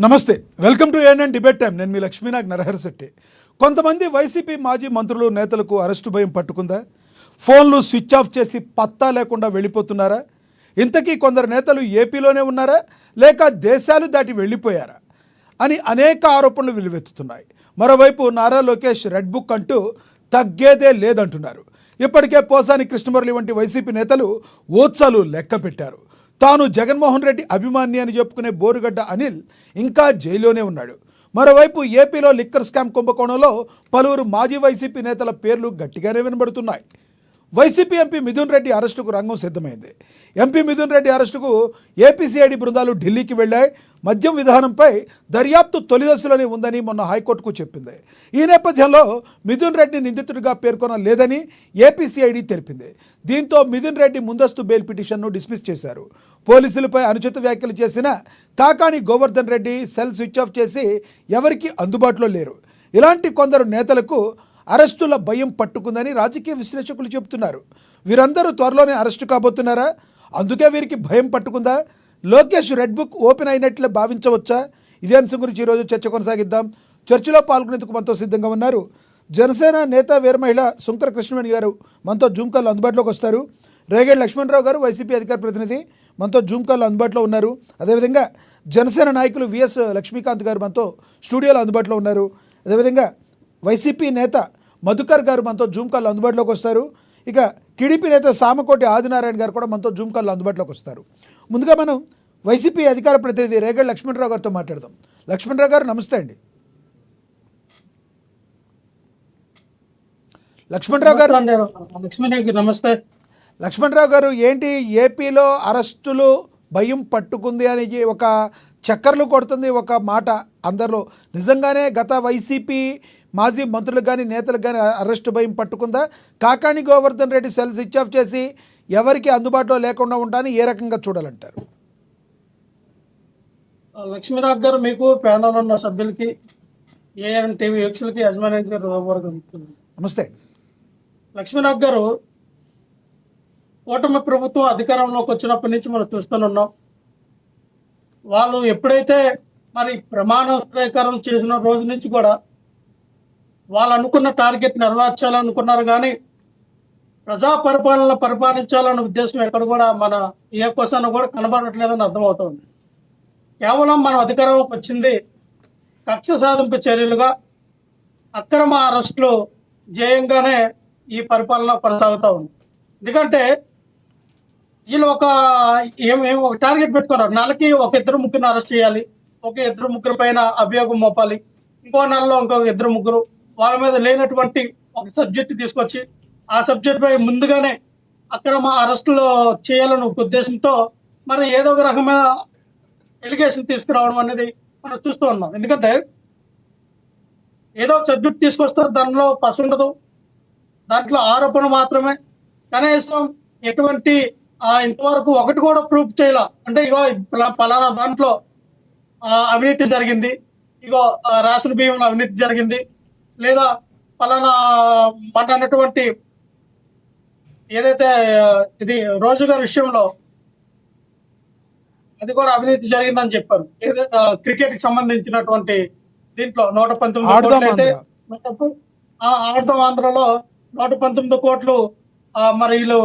నమస్తే, welcome to ANN debate time. నేను మీ లక్ష్మీనాగ్ నరహరిశెట్టి. కొంతమంది వైసీపీ మాజీ మంత్రులు నేతలకు అరెస్టు భయం పట్టుకుందా? ఫోన్లు స్విచ్ ఆఫ్ చేసి పత్తా లేకుండా వెళ్ళిపోతున్నారా? ఇంతకీ కొందరు నేతలు ఏపీలోనే ఉన్నారా లేక దేశాలు దాటి వెళ్ళిపోయారా అని అనేక ఆరోపణలు వెలువెత్తుతున్నాయి. మరోవైపు నారా లోకేష్ రెడ్ బుక్ అంటూ తగ్గేదే లేదంటున్నారు. ఇప్పటికే పోసాని కృష్ణమురళి వంటి వైసీపీ నేతలు ఓత్సాలు లెక్క పెట్టారు. తాను జగన్మోహన్ రెడ్డి అభిమాని అని చెప్పుకునే బోరుగడ్డ అనిల్ ఇంకా జైల్లోనే ఉన్నాడు. మరోవైపు ఏపీలో లిక్కర్ స్కామ్ కుంభకోణంలో పలువురు మాజీ వైసీపీ నేతల పేర్లు గట్టిగానే వినబడుతున్నాయి. వైసీపీ ఎంపీ మిథున్ రెడ్డి అరెస్టుకు రంగం సిద్ధమైంది. ఎంపీ మిథున్ రెడ్డి అరెస్టుకు ఏపీసీఐడి బృందాలు ఢిల్లీకి వెళ్ళాయి. మద్యం విధానంపై దర్యాప్తు తొలి దశలోనే ఉందని మొన్న హైకోర్టుకు చెప్పింది. ఈ నేపథ్యంలో మిథున్ రెడ్డి నిందితుడిగా పేర్కొనలేదని ఏపీసీఐడి తెలిపింది. దీంతో మిథున్ రెడ్డి ముందస్తు బెయిల్ పిటిషన్ను డిస్మిస్ చేశారు. పోలీసులపై అనుచిత వ్యాఖ్యలు చేసిన Kakani Govardhan Reddy cell switch off చేసి ఎవరికీ అందుబాటులో లేరు. ఇలాంటి కొందరు నేతలకు అరెస్టుల భయం పట్టుకుందని రాజకీయ విశ్లేషకులు చెబుతున్నారు. వీరందరూ త్వరలోనే అరెస్టు కాబోతున్నారా? అందుకే వీరికి భయం పట్టుకుందా? లోకేష్ రెడ్ బుక్ ఓపెన్ అయినట్లే భావించవచ్చా? ఇదే అంశం గురించి ఈరోజు చర్చ కొనసాగిద్దాం. చర్చలో పాల్గొనేందుకు మనతో సిద్ధంగా ఉన్నారు జనసేన నేత వీర మహిళ సుంకర కృష్ణవేణి గారు మనతో జూమ్ కాల్ అందుబాటులోకి వస్తారు. రేగేడ్ లక్ష్మణరావు గారు వైసీపీ అధికార ప్రతినిధి మనతో జూమ్ కాల్ అందుబాటులో ఉన్నారు. అదేవిధంగా జనసేన నాయకులు విఎస్ లక్ష్మీకాంత్ గారు మనతో స్టూడియోలో అందుబాటులో ఉన్నారు. అదేవిధంగా వైసీపీ నేత మధుకర్ గారు మనతో జూమ్ కాల్ అందుబాటులోకి వస్తారు. ఇక టీడీపీ నేత సామకోటి ఆదినారాయణ గారు కూడా మనతో జూమ్ కాల్ అందుబాటులోకి వస్తారు. ముందుగా మనం వైసీపీ అధికార ప్రతినిధి రేగడ్ లక్ష్మణరావు గారితో మాట్లాడదాం. లక్ష్మణరావు గారు నమస్తే అండి. లక్ష్మణరావు గారు నమస్తే. లక్ష్మణరావు గారు, ఏంటి ఏపీలో అరెస్టులు భయం పట్టుకుంది అని ఒక చక్కర్లు కొడుతుంది ఒక మాట అందరిలో. నిజంగానే గత వైసీపీ మాజీ మంత్రులకు కానీ నేతలకు కానీ అరెస్టు భయం పట్టుకుందా? Kakani Govardhan Reddy cell switch off చేసి ఎవరికి అందుబాటులో లేకుండా ఉంటానని ఏ రకంగా చూడాలంటారు? లక్ష్మీనాథ్ గారు, మీకు ప్యానల్ ఉన్న సభ్యులకి, ఏఎన్ టీవీ వీక్షకులకి, యజమాని గారు నమస్తే. లక్ష్మీనాథ్ గారు, కూటమి ప్రభుత్వం అధికారంలోకి వచ్చినప్పటి నుంచి మనం చూస్తున్నాం. వాళ్ళు ఎప్పుడైతే మరి ప్రమాణ స్వీకారం చేసిన రోజు నుంచి కూడా వాళ్ళు అనుకున్న టార్గెట్ నెరవేర్చాలనుకున్నారు, కానీ ప్రజా పరిపాలన పరిపాలించాలన్న ఉద్దేశం ఎక్కడ కూడా మన ఏ క్వశ్చన్ కూడా కనబడట్లేదని అర్థమవుతుంది. కేవలం మనం అధికారంలోకి వచ్చింది కక్ష సాధింపు చర్యలుగా, అక్రమ అరెస్టులు జయంగానే ఈ పరిపాలన కొనసాగుతూ ఉంది. ఎందుకంటే వీళ్ళు ఒక టార్గెట్ పెట్టుకున్నారు. నెలకి ఒక ఇద్దరు ముగ్గురు అరెస్ట్ చేయాలి, ఒక ఇద్దరు ముగ్గురు పైన అభియోగం మోపాలి, ఇంకో నెలలో ఇంకొక ఇద్దరు ముగ్గురు, వాళ్ళ మీద లేనటువంటి ఒక సబ్జెక్ట్ తీసుకొచ్చి ఆ సబ్జెక్ట్ పై ముందుగానే అక్రమ అరెస్టులు చేయాలని ఒక ఉద్దేశంతో మరి ఏదో ఒక రకమైన ఎలిగేషన్ తీసుకురావడం అనేది మనం చూస్తూ ఉన్నాం. ఎందుకంటే ఏదో ఒక సబ్జెక్ట్ తీసుకొస్తారు, దానిలో పసు ఉండదు, దాంట్లో ఆరోపణ మాత్రమే, కనీసం ఎటువంటి ఇంతవరకు ఒకటి కూడా ప్రూఫ్ చేయాల. అంటే ఇగో పలానా దాంట్లో అవినీతి జరిగింది, ఇగో రేషన్ బియ్యంలో అవినీతి జరిగింది, లేదా పలానా మన అన్నటువంటి ఏదైతే ఇది రోజు గారి విషయంలో అది కూడా అవినీతి జరిగిందని చెప్పారు. ఏదైతే క్రికెట్ కి సంబంధించినటువంటి దీంట్లో 119 కోట్లు అయితే ఆడదాం ఆంధ్రలో 119 కోట్లు మరి వీళ్ళు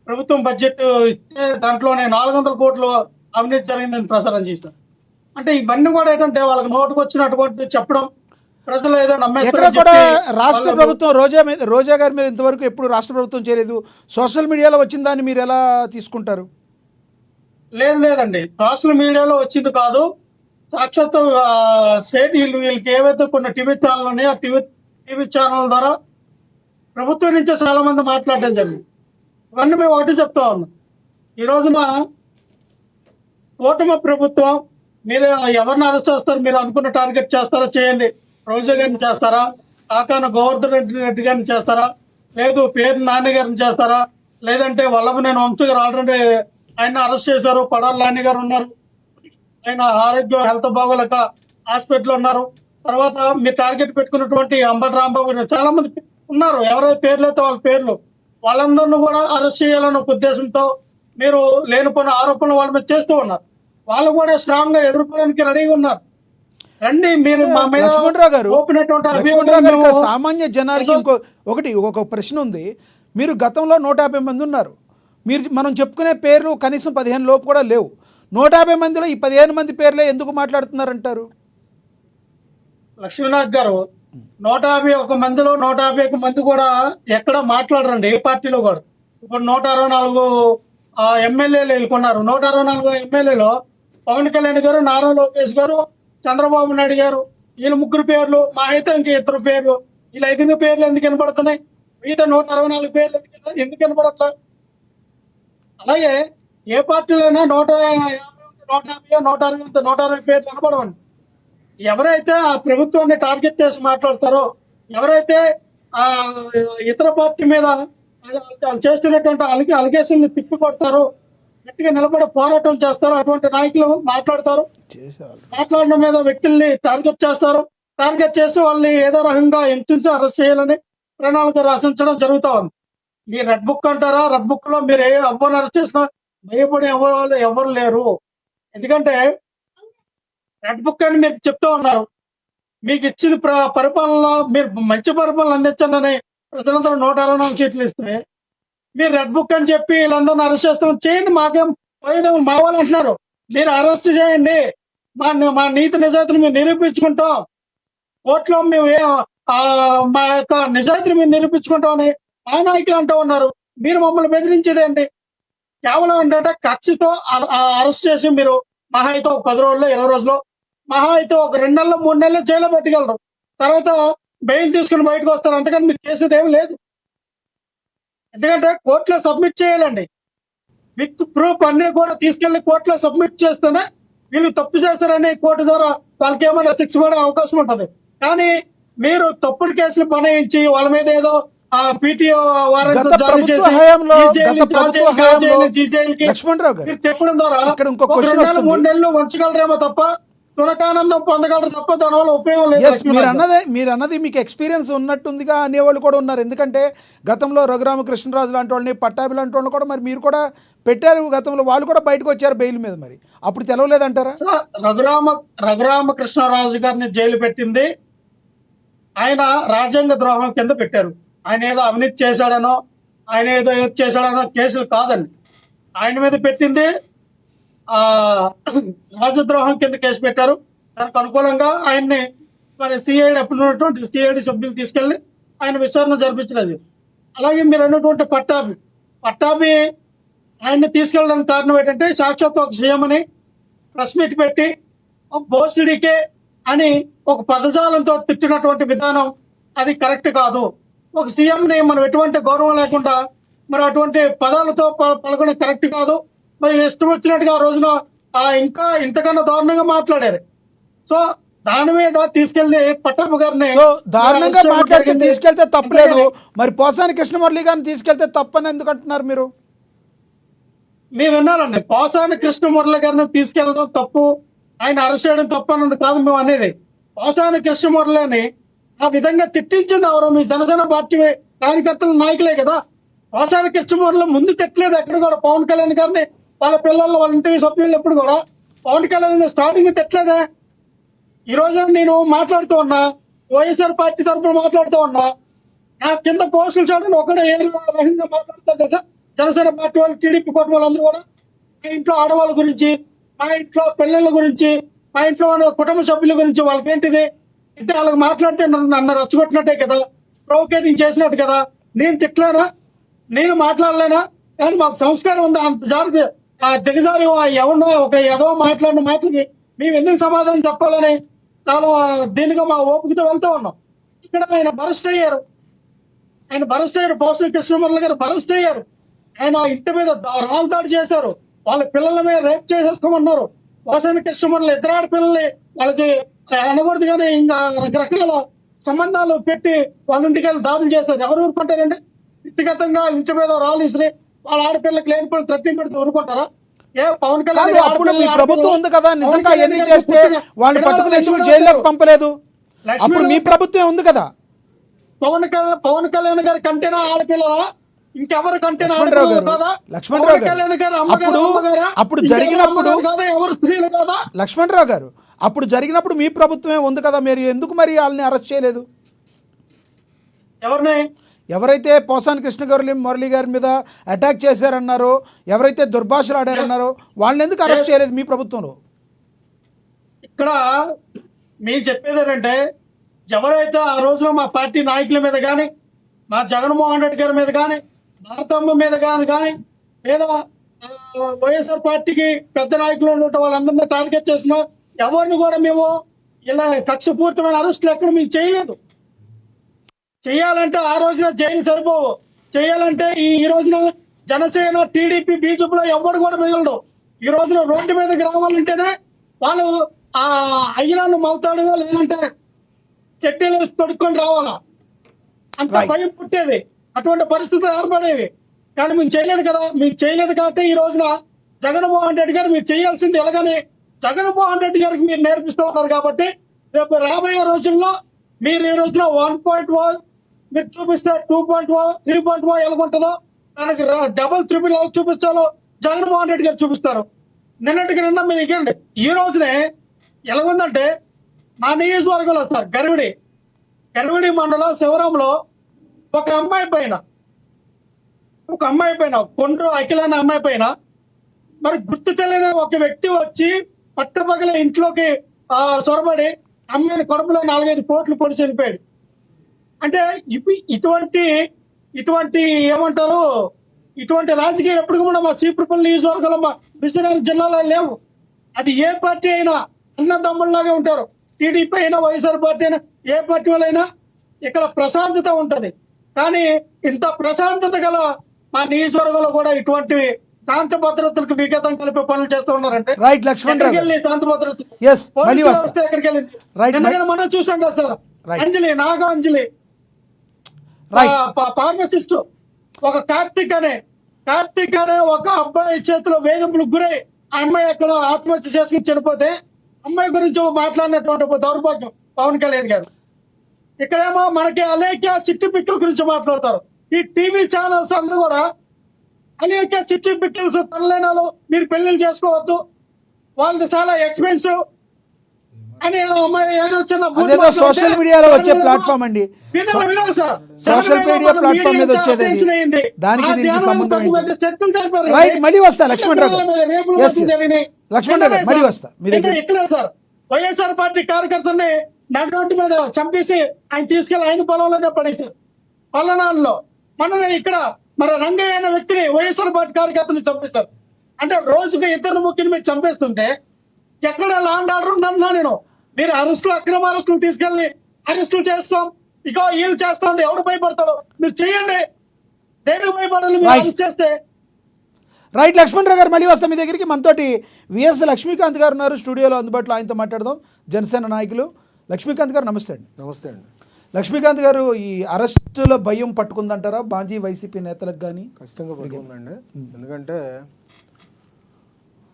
ప్రభుత్వం బడ్జెట్ ఇస్తే దాంట్లోనే 400 కోట్లు అవినీతి జరిగిందని ప్రచారం చేశారు. అంటే ఇవన్నీ కూడా ఏంటంటే వాళ్ళకి నోటుకు వచ్చినటువంటి చెప్పడం, ప్రజలు ఏదో ఎక్కడ కూడా రాష్ట్ర ప్రభుత్వం రోజా గారి మీద ఇంతవరకు ఎప్పుడు రాష్ట్ర ప్రభుత్వం చేయలేదు. సోషల్ మీడియాలో వచ్చిన దాన్ని మీరు ఎలా తీసుకుంటారు? లేదండి, సోషల్ మీడియాలో వచ్చింది కాదు, సాక్షాత్ స్టేట్ వీళ్ళకి ఏవైతే కొన్ని టీవీ ఛానల్ ఉన్నాయో ఆ టీవీ ఛానల్ ద్వారా ప్రభుత్వం నుంచే చాలా మంది మాట్లాడడం జరిగింది. ఇవన్నీ మేము ఒకటి చెప్తా ఉన్నాం. ఈ రోజున కూటమి ప్రభుత్వం మీరు ఎవరిని అరెస్ట్ చేస్తారు, మీరు అనుకున్న టార్గెట్ చేస్తారా చేయండి. రోజా గారిని చేస్తారా, కాకాన గోవర్ధన్ రెడ్డి గారిని చేస్తారా, లేదు పేరు నాని గారిని చేస్తారా, లేదంటే వల్లభనేని వంశీ గారు ఆల్రెడీ ఆయన అరెస్ట్ చేశారు, పడాల నాని గారు ఉన్నారు, ఆయన ఆరోగ్యం హెల్త్ బాగోలేక హాస్పిటల్ ఉన్నారు. తర్వాత మీరు టార్గెట్ పెట్టుకున్నటువంటి అంబటి రాంబాబు చాలా మంది ఉన్నారు, ఎవరైతే పేర్లు అయితే వాళ్ళ పేర్లు, వాళ్ళందరినీ కూడా అరెస్ట్ చేయాలన్న ఉద్దేశంతో మీరు లేనిపోయిన ఆరోపణలు వాళ్ళ మీద చేస్తూ ఉన్నారు. వాళ్ళు కూడా స్ట్రాంగ్ గా ఎదుర్కోవడానికి రెడీగా ఉన్నారు. రండి మీరు మా మీద లక్ష్మణరావు గారు మోపినటువంటి లక్ష్మణరావు గారు ఇక్కడ అభియోగాలను సామాన్య జనానికి ఒక ప్రశ్న ఉంది. మీరు గతంలో 150 మంది ఉన్నారు. మనం చెప్పుకునే పేర్లు కనీసం 15 లోపు కూడా లేవు. 150 మందిలో ఈ 15 మంది పేర్లే ఎందుకు మాట్లాడుతున్నారంటారు? లక్ష్మీనాథ్ గారు 151 మందిలో 151 మంది కూడా ఎక్కడ మాట్లాడరండి, ఏ పార్టీలో కూడా. ఇప్పుడు 164 ఎమ్మెల్యేలు ఎన్నుకున్నారు. 164 ఎమ్మెల్యేలో పవన్ కళ్యాణ్ గారు, నారా లోకేష్ గారు, చంద్రబాబు నాయుడు గారు, వీళ్ళ ముగ్గురు పేర్లు, మా అయితే ఇంక ఇద్దరు పేర్లు, వీళ్ళ 5 పేర్లు ఎందుకు వినపడుతున్నాయి? మిగతా 164 పేర్లు ఎందుకు వినపడట్లా? అలాగే ఏ పార్టీలైనా 150, 160, 160 పేర్లు వినపడవండి. ఎవరైతే ఆ ప్రభుత్వాన్ని టార్గెట్ చేసి మాట్లాడతారో, ఎవరైతే ఆ ఇతర పార్టీ మీద చేస్తున్నటువంటి అలిగేషన్ ని తిప్పి కొడతారో, గట్టిగా నిలబడి పోరాటం చేస్తారో, అటువంటి నాయకులు మాట్లాడతారు. మాట్లాడడం మీద వ్యక్తుల్ని టార్గెట్ చేస్తారు. టార్గెట్ చేసి వాళ్ళని ఏదో రకంగా హింసించి అరెస్ట్ చేయాలని ప్రణాళిక రచించడం జరుగుతా ఉంది. మీ రెడ్ బుక్ అంటారా? రెడ్ బుక్ లో మీరు ఎవరిని అరెస్ట్ చేసినా భయపడే ఎవరు లేరు. ఎందుకంటే రెడ్ బుక్ అని మీరు చెప్తూ ఉన్నారు. మీకు ఇచ్చిన పరిపాలనలో మీరు మంచి పరిపాలన అందించండి అని ప్రజలందరూ 164 సీట్లు ఇస్తే మీరు రెడ్ బుక్ అని చెప్పి వీళ్ళందరినీ అరెస్ట్ చేస్తాం. చేయండి, మాకేం పోయేదేమో. మా వాళ్ళు అంటున్నారు మీరు అరెస్ట్ చేయండి, మా నీతి నిజాయితీని మేము నిరూపించుకుంటాం, కోర్టులో మేము మా యొక్క నిజాయితీని మేము నిరూపించుకుంటాం అని మా నాయకులు అంటూ ఉన్నారు. మీరు మమ్మల్ని బెదిరించేదేంటి? కేవలం ఏంటంటే కక్షతో అరెస్ట్ చేసి మీరు మహా అయితే ఒక 10 రోజుల్లో 20 రోజుల్లో, మహా అయితే ఒక 2 నెలలు 3 నెలలు జైల్లో పెట్టగలరు. తర్వాత బెయిల్ తీసుకుని బయటకు వస్తారు. అంతకని మీరు చేసేది ఏమి లేదు. ఎందుకంటే కోర్టులో సబ్మిట్ చేయాలండి. విత్ ప్రూఫ్ అన్ని కూడా తీసుకెళ్లి కోర్టులో సబ్మిట్ చేస్తేనే వీళ్ళు తప్పు చేస్తారని కోర్టు ద్వారా వాళ్ళకి ఏమైనా శిక్ష పడే అవకాశం ఉంటుంది. కానీ మీరు తప్పుడు కేసులు బనాయించి వాళ్ళ మీద ఏదో పీటీఓ గత ప్రభుత్వ హయాంలో లక్ష్మణరావు గారు చెప్పడం ద్వారా ఇక్కడ ఇంకో క్వశ్చన్ 2 నెలలు వస్తుంది. 3 నెలలు వంచగలరేమో తప్ప తునకానందం పొందగలరు తప్ప దానివల్ల ఉపయోగం లేదు. మీరు అన్నది మీకు ఎక్స్పీరియన్స్ ఉన్నట్టుందిగా అనేవాళ్ళు కూడా ఉన్నారు. ఎందుకంటే గతంలో రఘురామకృష్ణరాజు లాంటి వాళ్ళని, పట్టాభి లాంటి వాళ్ళని కూడా మరి మీరు కూడా పెట్టారు గతంలో. వాళ్ళు కూడా బయటకు వచ్చారు బెయిల్ మీద. మరి అప్పుడు తెలవలేదంటారా? రఘురామకృష్ణరాజు గారిని జైలు పెట్టింది ఆయన రాజ్యాంగ ద్రోహం కింద పెట్టారు. ఆయన ఏదో అవినీతి చేశాడనో, ఆయన ఏదో చేశాడనో కేసులు కాదండి. ఆయన మీద పెట్టింది రాజద్రోహం కింద కేసు పెట్టారు. దానికి అనుకూలంగా ఆయన్ని మరి సిఐడి అప్పుడు ఉన్నటువంటి సిఐడి సభ్యులు తీసుకెళ్లి ఆయన విచారణ జరిపించలేదు. అలాగే మీరు అన్నటువంటి పట్టాభి ఆయన్ని తీసుకెళ్ళడానికి కారణం ఏంటంటే సాక్షాత్ ఒక సీఎం అని ప్రెస్ మీట్ పెట్టి బోసిడికే అని ఒక పదజాలంతో తిట్టినటువంటి విధానం అది కరెక్ట్ కాదు. ఒక సీఎంని మనం ఎటువంటి గౌరవం లేకుండా మరి అటువంటి పదాలతో పలకడం కరెక్ట్ కాదు. మరి ఇష్టం వచ్చినట్టుగా ఆ రోజున ఇంకా ఇంతకన్నా దారుణంగా మాట్లాడారు. సో దాని మీద తీసుకెళ్లి పట్టాభి గారిని దారుణంగా మాట్లాడితే తీసుకెళ్తే తప్పలేదు. మరి పోసాని కృష్ణమురళి గారిని తీసుకెళ్తే తప్పని ఎందుకు అంటున్నారు మీరు? మేము విన్నానండి. పోసాని కృష్ణమురళి గారిని తీసుకెళ్లడం తప్పు, ఆయన అరెస్ట్ చేయడం తప్పు అన్నది కాదు మేము అనేది. పోసాని కృష్ణమురళిని ఆ విధంగా తిట్టించింది ఎవరు? మీ జనసేన పార్టీ కార్యకర్తల నాయకులే కదా. పోసాని కృష్ణమురళి ముందు తిట్టలేదు ఎక్కడ కూడా. పవన్ కళ్యాణ్ గారిని, వాళ్ళ పిల్లలు, వాళ్ళ ఇంటి సభ్యులు ఎప్పుడు కూడా పవన్ కళ్యాణ్ స్టార్టింగ్ తిట్టలేదా? ఈ రోజు నేను మాట్లాడుతూ ఉన్నా, వైఎస్ఆర్ పార్టీ తరఫున మాట్లాడుతూ ఉన్నా, నా కింద పోస్టులు చూడండి ఒకటే ఏ రకంగా మాట్లాడుతారు కదా జనసేన పార్టీ వాళ్ళు, టీడీపీ పార్టీ వాళ్ళందరూ కూడా. మా ఇంట్లో ఆడవాళ్ళ గురించి, మా ఇంట్లో పిల్లల గురించి, మా ఇంట్లో ఉన్న కుటుంబ సభ్యుల గురించి వాళ్ళకేంటిది అంటే వాళ్ళకి మాట్లాడితే నన్ను రచ్చగొట్టినట్టే కదా, ప్రొవోకేటింగ్ చేసినట్టు కదా. నేను తిట్టలేనా? నేను మాట్లాడలేనా? కానీ మాకు సంస్కారం ఉంది. అంత జాగ్రత్త దిగజారి ఎవరినో ఒక ఏదో మాట్లాడిన మాటలకి మేము ఎందుకు సమాధానం చెప్పాలని చాలా దీనిగా మా ఓపికతో వెళ్తూ ఉన్నాం. ఇక్కడ ఆయన బరెస్ట్ అయ్యారు. పోసాని కృష్ణమురళి గారు బరెస్ట్ అయ్యారు. ఆయన ఇంటి మీద రాళ్ళు దాడి చేశారు. వాళ్ళ పిల్లల మీద రేప్ చేసేస్తామన్నారు. పోసాని కృష్ణమురళి 2 ఆడపిల్లల్ని వాళ్ళకి అనకూడదు కానీ ఇంకా రకరకాల సంబంధాలు పెట్టి వాళ్ళ ఇంటికి వెళ్ళి దాడులు చేశారు. ఎవరు ఊరుకుంటారండి? వ్యక్తిగతంగా ఇంటి మీద రాళ్ళు ఇసిరి వాళ్ళ ఆడపిల్లకి లేనిపోయిన థ్రెట్టింగ్ పెడితే ఊరుకుంటారా? ఏ పవన్ కళ్యాణ్ అప్పుడు మీ ప్రభుత్వం ఉంది కదా, నిజంగా ఎన్ని చేస్తే వాళ్ళు పట్టుకుని ఎందుకు జైల్లోకి పంపలేదు? అప్పుడు మీ ప్రభుత్వం ఉంది కదా. పవన్ కళ్యాణ్ గారి కంటేనా ఆడపిల్లలా? ఇంకెవరు కంటేనా? లక్ష్మణరావు గారు అప్పుడు జరిగినప్పుడు ఎవరు స్త్రీలు కదా? లక్ష్మణరావు గారు అప్పుడు జరిగినప్పుడు మీ ప్రభుత్వమే ఉంది కదా, మీరు ఎందుకు మరి వాళ్ళని అరెస్ట్ చేయలేదు? ఎవరిని? ఎవరైతే పోసాని కృష్ణ గారు మురళి గారి మీద అటాక్ చేశారన్నారో, ఎవరైతే దుర్భాషలు ఆడారన్నారో వాళ్ళని ఎందుకు అరెస్ట్ చేయలేదు మీ ప్రభుత్వంలో? ఇక్కడ మేము చెప్పేది ఏంటంటే, ఎవరైతే ఆ రోజున మా పార్టీ నాయకుల మీద కానీ, మా జగన్మోహన్ రెడ్డి గారి మీద కానీ, భారతమ్మ మీద కానీ లేదా వైఎస్ఆర్ పార్టీకి పెద్ద నాయకులు ఉండటం వాళ్ళందరినీ టార్గెట్ చేసిన ఎవరిని కూడా మేము ఇలా కక్షపూరితమైన అరెస్టులు ఎక్కడ మేము చేయలేదు. చేయాలంటే ఆ రోజున జైలు సరిపోవు. చేయాలంటే ఈ రోజున జనసేన, టీడీపీ, బీజేపీలో ఎవరు కూడా మిగలడు. ఈ రోజున రోడ్డు మీదకి రావాలంటేనే వాళ్ళు ఆ అయ్యనాన్ని మలతాడు, లేదంటే చెట్టీలు తొడుక్కొని రావాలా, అంత భయం పుట్టేది. అటువంటి పరిస్థితులు ఏర్పడేవి. కానీ మేము చేయలేదు కదా. మీకు చేయలేదు కాబట్టి ఈ రోజున జగన్మోహన్ రెడ్డి గారు మీరు చేయాల్సింది ఎలాగని జగన్మోహన్ రెడ్డి గారికి మీరు నేర్పిస్తూ ఉన్నారు. కాబట్టి రేపు రాబోయే రోజుల్లో మీరు ఈ రోజున 1.1 మీరు చూపిస్తే 2.1, 3.1 ఎలాగుంటుందో దానికి డబుల్, ట్రిపుల్ ఎలా చూపించాలో జగన్మోహన్ రెడ్డి గారు చూపిస్తారు. నిన్నటికి నిన్న మీరు ఇవ్వండి. ఈ రోజునే ఎలాగుందంటే మా నియోజకవర్గంలో సార్ గరివిడి మండలం శివరంలో ఒక అమ్మాయి పైన కొండ్రు అఖిల అనే అమ్మాయి పైన మరి గుర్తు తెలియని ఒక వ్యక్తి వచ్చి పట్టపగలే ఇంట్లోకి చొరబడి అమ్మాయిని కడుపులో 4-5 పోట్లు పొడి చనిపోయాడు. అంటే ఇటువంటి ఏమంటారు, ఇటువంటి రాజకీయాలు ఎప్పుడు కూడా మా చీపురుపల్లి నియోజకవర్గంలో, మా విజయనగరం జిల్లాలో లేవు. అది ఏ పార్టీ అయినా అన్నదమ్ముల్లాగా ఉంటారు. టీడీపీ అయినా, వైఎస్ఆర్ పార్టీ అయినా, ఏ పార్టీ వాళ్ళైనా ఇక్కడ ప్రశాంతత ఉంటది. కానీ ఇంత ప్రశాంతత గల మా నియోజకవర్గంలో కూడా ఇటువంటి శాంతి భద్రతలకు విఘాతం కలిపే పనులు చేస్తూ ఉన్నారంటే రైట్ లక్ష్మణ్ రావు శాంతి భద్రత ఎక్కడికి వెళ్ళింది? మనం చూసాం కదా సార్. అంజలి ఫార్మసిస్ట్ ఒక కార్తిక్ అనే ఒక అబ్బాయి చేతిలో వేధింపులకు గురై ఆ అమ్మాయి అక్కడ ఆత్మహత్య చేసుకుని చనిపోతే అమ్మాయి గురించి మాట్లాడినటువంటి దౌర్భాగ్యం పవన్ కళ్యాణ్ గారు. ఇక్కడేమో మనకి అలేఖ్య చిట్టి పిక్కల గురించి మాట్లాడతారు. ఈ టీవీ ఛానల్స్ అందరూ కూడా అలేఖ్య చిట్టి పిక్కల్స్ తనలేనాలు మీరు పెళ్లిళ్ళు చేసుకోవద్దు, వాళ్ళకి చాలా ఎక్స్పెన్సివ్ అని అదేదో సోషల్ మీడియాలో వచ్చే ప్లాట్ఫామ్ అండి. సోషల్ మీడియా ప్లాట్ఫామ్ మీద వచ్చేది దానికి దీనికి సంబంధం ఏంటి? రైట్, మళ్ళీ వస్తా లక్ష్మణ్ రావు లక్ష్మణ్ రావు మళ్ళీ వస్తా మీ దగ్గర. సార్ వైఎస్ఆర్ పార్టీ కార్యకర్తల్ని నడురోడ్డు మీద చంపేసి ఆయన తీసుకెళ్లి ఆయన పొలంలోనే పడేశారు. పల్లనాడులో మన ఇక్కడ మరి రంగయ్య అనే వ్యక్తిని వైఎస్ఆర్ పార్టీ కార్యకర్తని చంపేస్తారు. అంటే రోజుకు 2 ముఖ్యులు మీరు చంపేస్తుంటే ఎక్కడ లాండ్ ఆర్డర్ ఉందన్నా నేను? మీరు అక్రమ అరెస్టులు తీసుకెళ్లి అరెస్టులు చేస్తాం, ఇక వీళ్ళు చేస్తాం, ఎవడు భయపడతాడు? మీరు చెయ్యండి, దేనికి భయపడాలి? మీరు అరెస్ట్ చేస్తే. రైట్ లక్ష్మణ్ రావు గారు మళ్ళీ వస్తాం మీ దగ్గరికి. మనతోటి విఎస్ లక్ష్మీకాంత్ గారు ఉన్నారు స్టూడియోలో అందుబాటులో, ఆయనతో మాట్లాడదాం. జనసేన నాయకులు లక్ష్మీకాంత్ గారు నమస్తే అండి. నమస్తే అండి. లక్ష్మీకాంత్ గారు, ఈ అరెస్టుల భయం పట్టుకుందంటారా మాజీ వైసీపీ నేతలకు కానీ? ఖచ్చితంగా పట్టుకుందండి. ఎందుకంటే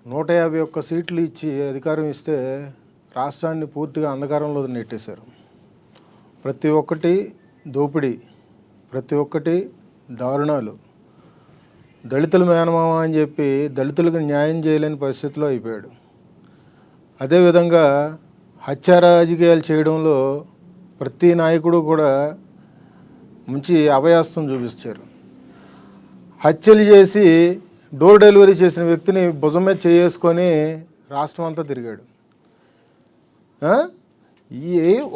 151 సీట్లు ఇచ్చి అధికారం ఇస్తే రాష్ట్రాన్ని పూర్తిగా అంధకారంలో నెట్టేశారు. ప్రతి ఒక్కటి దోపిడీ, ప్రతి ఒక్కటి దారుణాలు. దళితుల మేనమామ అని చెప్పి దళితులకు న్యాయం చేయలేని పరిస్థితిలో అయిపోయాడు. అదేవిధంగా హత్య రాజకీయాలు చేయడంలో ప్రతి నాయకుడు కూడా మంచి అభయాస్తం చూపించారు. హత్యలు చేసి డోర్ డెలివరీ చేసిన వ్యక్తిని భుజం మీద చేసుకొని రాష్ట్రం అంతా తిరిగాడు.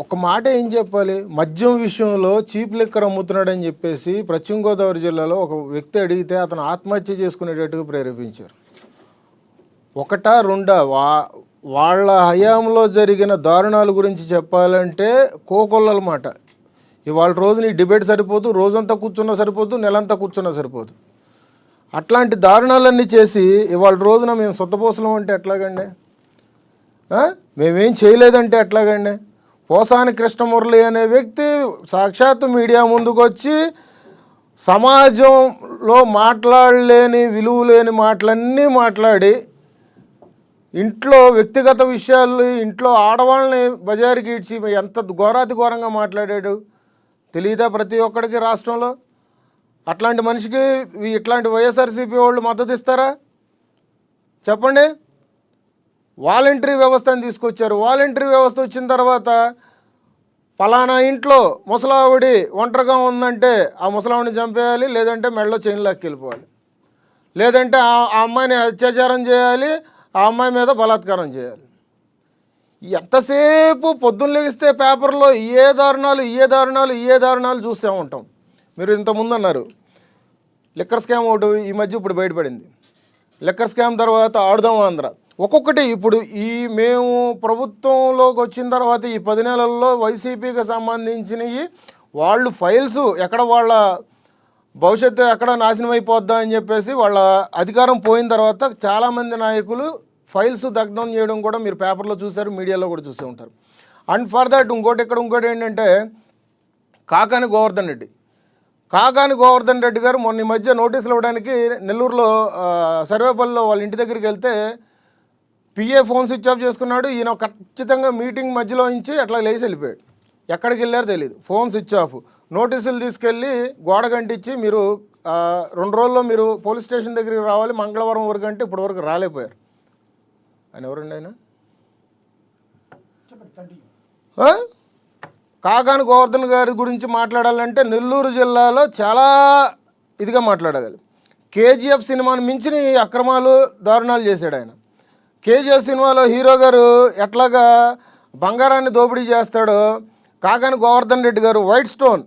ఒక మాట ఏం చెప్పాలి, మద్యం విషయంలో చీప్ లిక్కర్ అమ్ముతున్నాడని చెప్పేసి పశ్చిమ గోదావరి జిల్లాలో ఒక వ్యక్తి అడిగితే అతను ఆత్మహత్య చేసుకునేటట్టుగా ప్రేరేపించారు. ఒకటా రెండా వాళ్ళ హయాంలో జరిగిన దారుణాల గురించి చెప్పాలంటే కోకొల్లల మాట. ఇవాళ రోజు నీ డిబేట్ సరిపోదు, రోజంతా కూర్చున్నా సరిపోదు, నెలంతా కూర్చున్నా సరిపోదు. అట్లాంటి దారుణాలన్నీ చేసి ఇవాళ రోజున మేము సొత్తపోసలం అంటే ఎట్లాగండి? మేమేం చేయలేదంటే ఎట్లాగండి? పోసాని కృష్ణమురళి అనే వ్యక్తి సాక్షాత్తు మీడియా ముందుకు వచ్చి సమాజంలో మాట్లాడలేని, విలువ లేని మాటలన్నీ మాట్లాడి, ఇంట్లో వ్యక్తిగత విషయాలు, ఇంట్లో ఆడవాళ్ళని బజారుకి ఇడ్చి ఎంత ఘోరాతి ఘోరంగా మాట్లాడాడు తెలియదా ప్రతి ఒక్కడికి రాష్ట్రంలో? అట్లాంటి మనిషికి ఇట్లాంటి వైఎస్ఆర్సీపీ వాళ్ళు మద్దతు ఇస్తారా చెప్పండి? వాలంటరీ వ్యవస్థను తీసుకొచ్చారు. వాలంటరీ వ్యవస్థ వచ్చిన తర్వాత పలానా ఇంట్లో ముసలావిడి ఒంటరిగా ఉందంటే ఆ ముసలావిడిని చంపేయాలి, లేదంటే మెడలో చైన్ లాక్కెళ్ళిపోవాలి, లేదంటే ఆ అమ్మాయిని అత్యాచారం చేయాలి, ఆ అమ్మాయి మీద బలాత్కారం చేయాలి. ఎంతసేపు పొద్దున్న లెగిస్తే పేపర్లో ఏ దారుణాలు చూస్తూ ఉంటాం. మీరు ఇంతకుముందు అన్నారు లిక్కర్ స్కామ్ ఒకటి ఈ మధ్య ఇప్పుడు బయటపడింది. లిక్కర్ స్కామ్ తర్వాత ఆడుదాం ఆంధ్ర. ఒక్కొక్కటి ఇప్పుడు మేము ప్రభుత్వంలోకి వచ్చిన తర్వాత ఈ 10 నెలల్లో వైసీపీకి సంబంధించినవి వాళ్ళు ఫైల్స్ ఎక్కడ వాళ్ళ భవిష్యత్తు ఎక్కడ నాశనం అయిపోద్దా అని చెప్పేసి వాళ్ళ అధికారం పోయిన తర్వాత చాలామంది నాయకులు ఫైల్స్ దగ్ధం చేయడం కూడా మీరు పేపర్లో చూశారు, మీడియాలో కూడా చూసే ఉంటారు. అండ్ ఫర్ దట్ ఇంకోటి ఏంటంటే కాకాని గోవర్ధన్ రెడ్డి గారు మొన్న ఈ మధ్య నోటీసులు ఇవ్వడానికి నెల్లూరులో సర్వేపల్లిలో వాళ్ళ ఇంటి దగ్గరికి వెళ్తే పిఏ ఫోన్ స్విచ్ ఆఫ్ చేసుకున్నాడు. ఈయన ఖచ్చితంగా మీటింగ్ మధ్యలో నుంచి అట్లా లేచి వెళ్ళిపోయాడు. ఎక్కడికి వెళ్ళారో తెలియదు, ఫోన్ స్విచ్ ఆఫ్. నోటీసులు తీసుకెళ్ళి గోడ గంటించి మీరు 2 రోజుల్లో మీరు పోలీస్ స్టేషన్ దగ్గరికి రావాలి, మంగళవారం వరకు అంటే ఇప్పటి వరకు రాలేకపోయారు. ఆయన ఎవరండి ఆయన? కాకాని గోవర్ధన్ గారి గురించి మాట్లాడాలంటే నెల్లూరు జిల్లాలో చాలా ఇదిగా మాట్లాడగలి. కేజీఎఫ్ సినిమాను మించిన అక్రమాలు దారుణాలు చేశాడు ఆయన. కేజీఎఫ్ సినిమాలో హీరో గారు ఎట్లాగా బంగారాన్ని దోపిడీ చేస్తాడో కాకాని గోవర్ధన్ రెడ్డి గారు వైట్ స్టోన్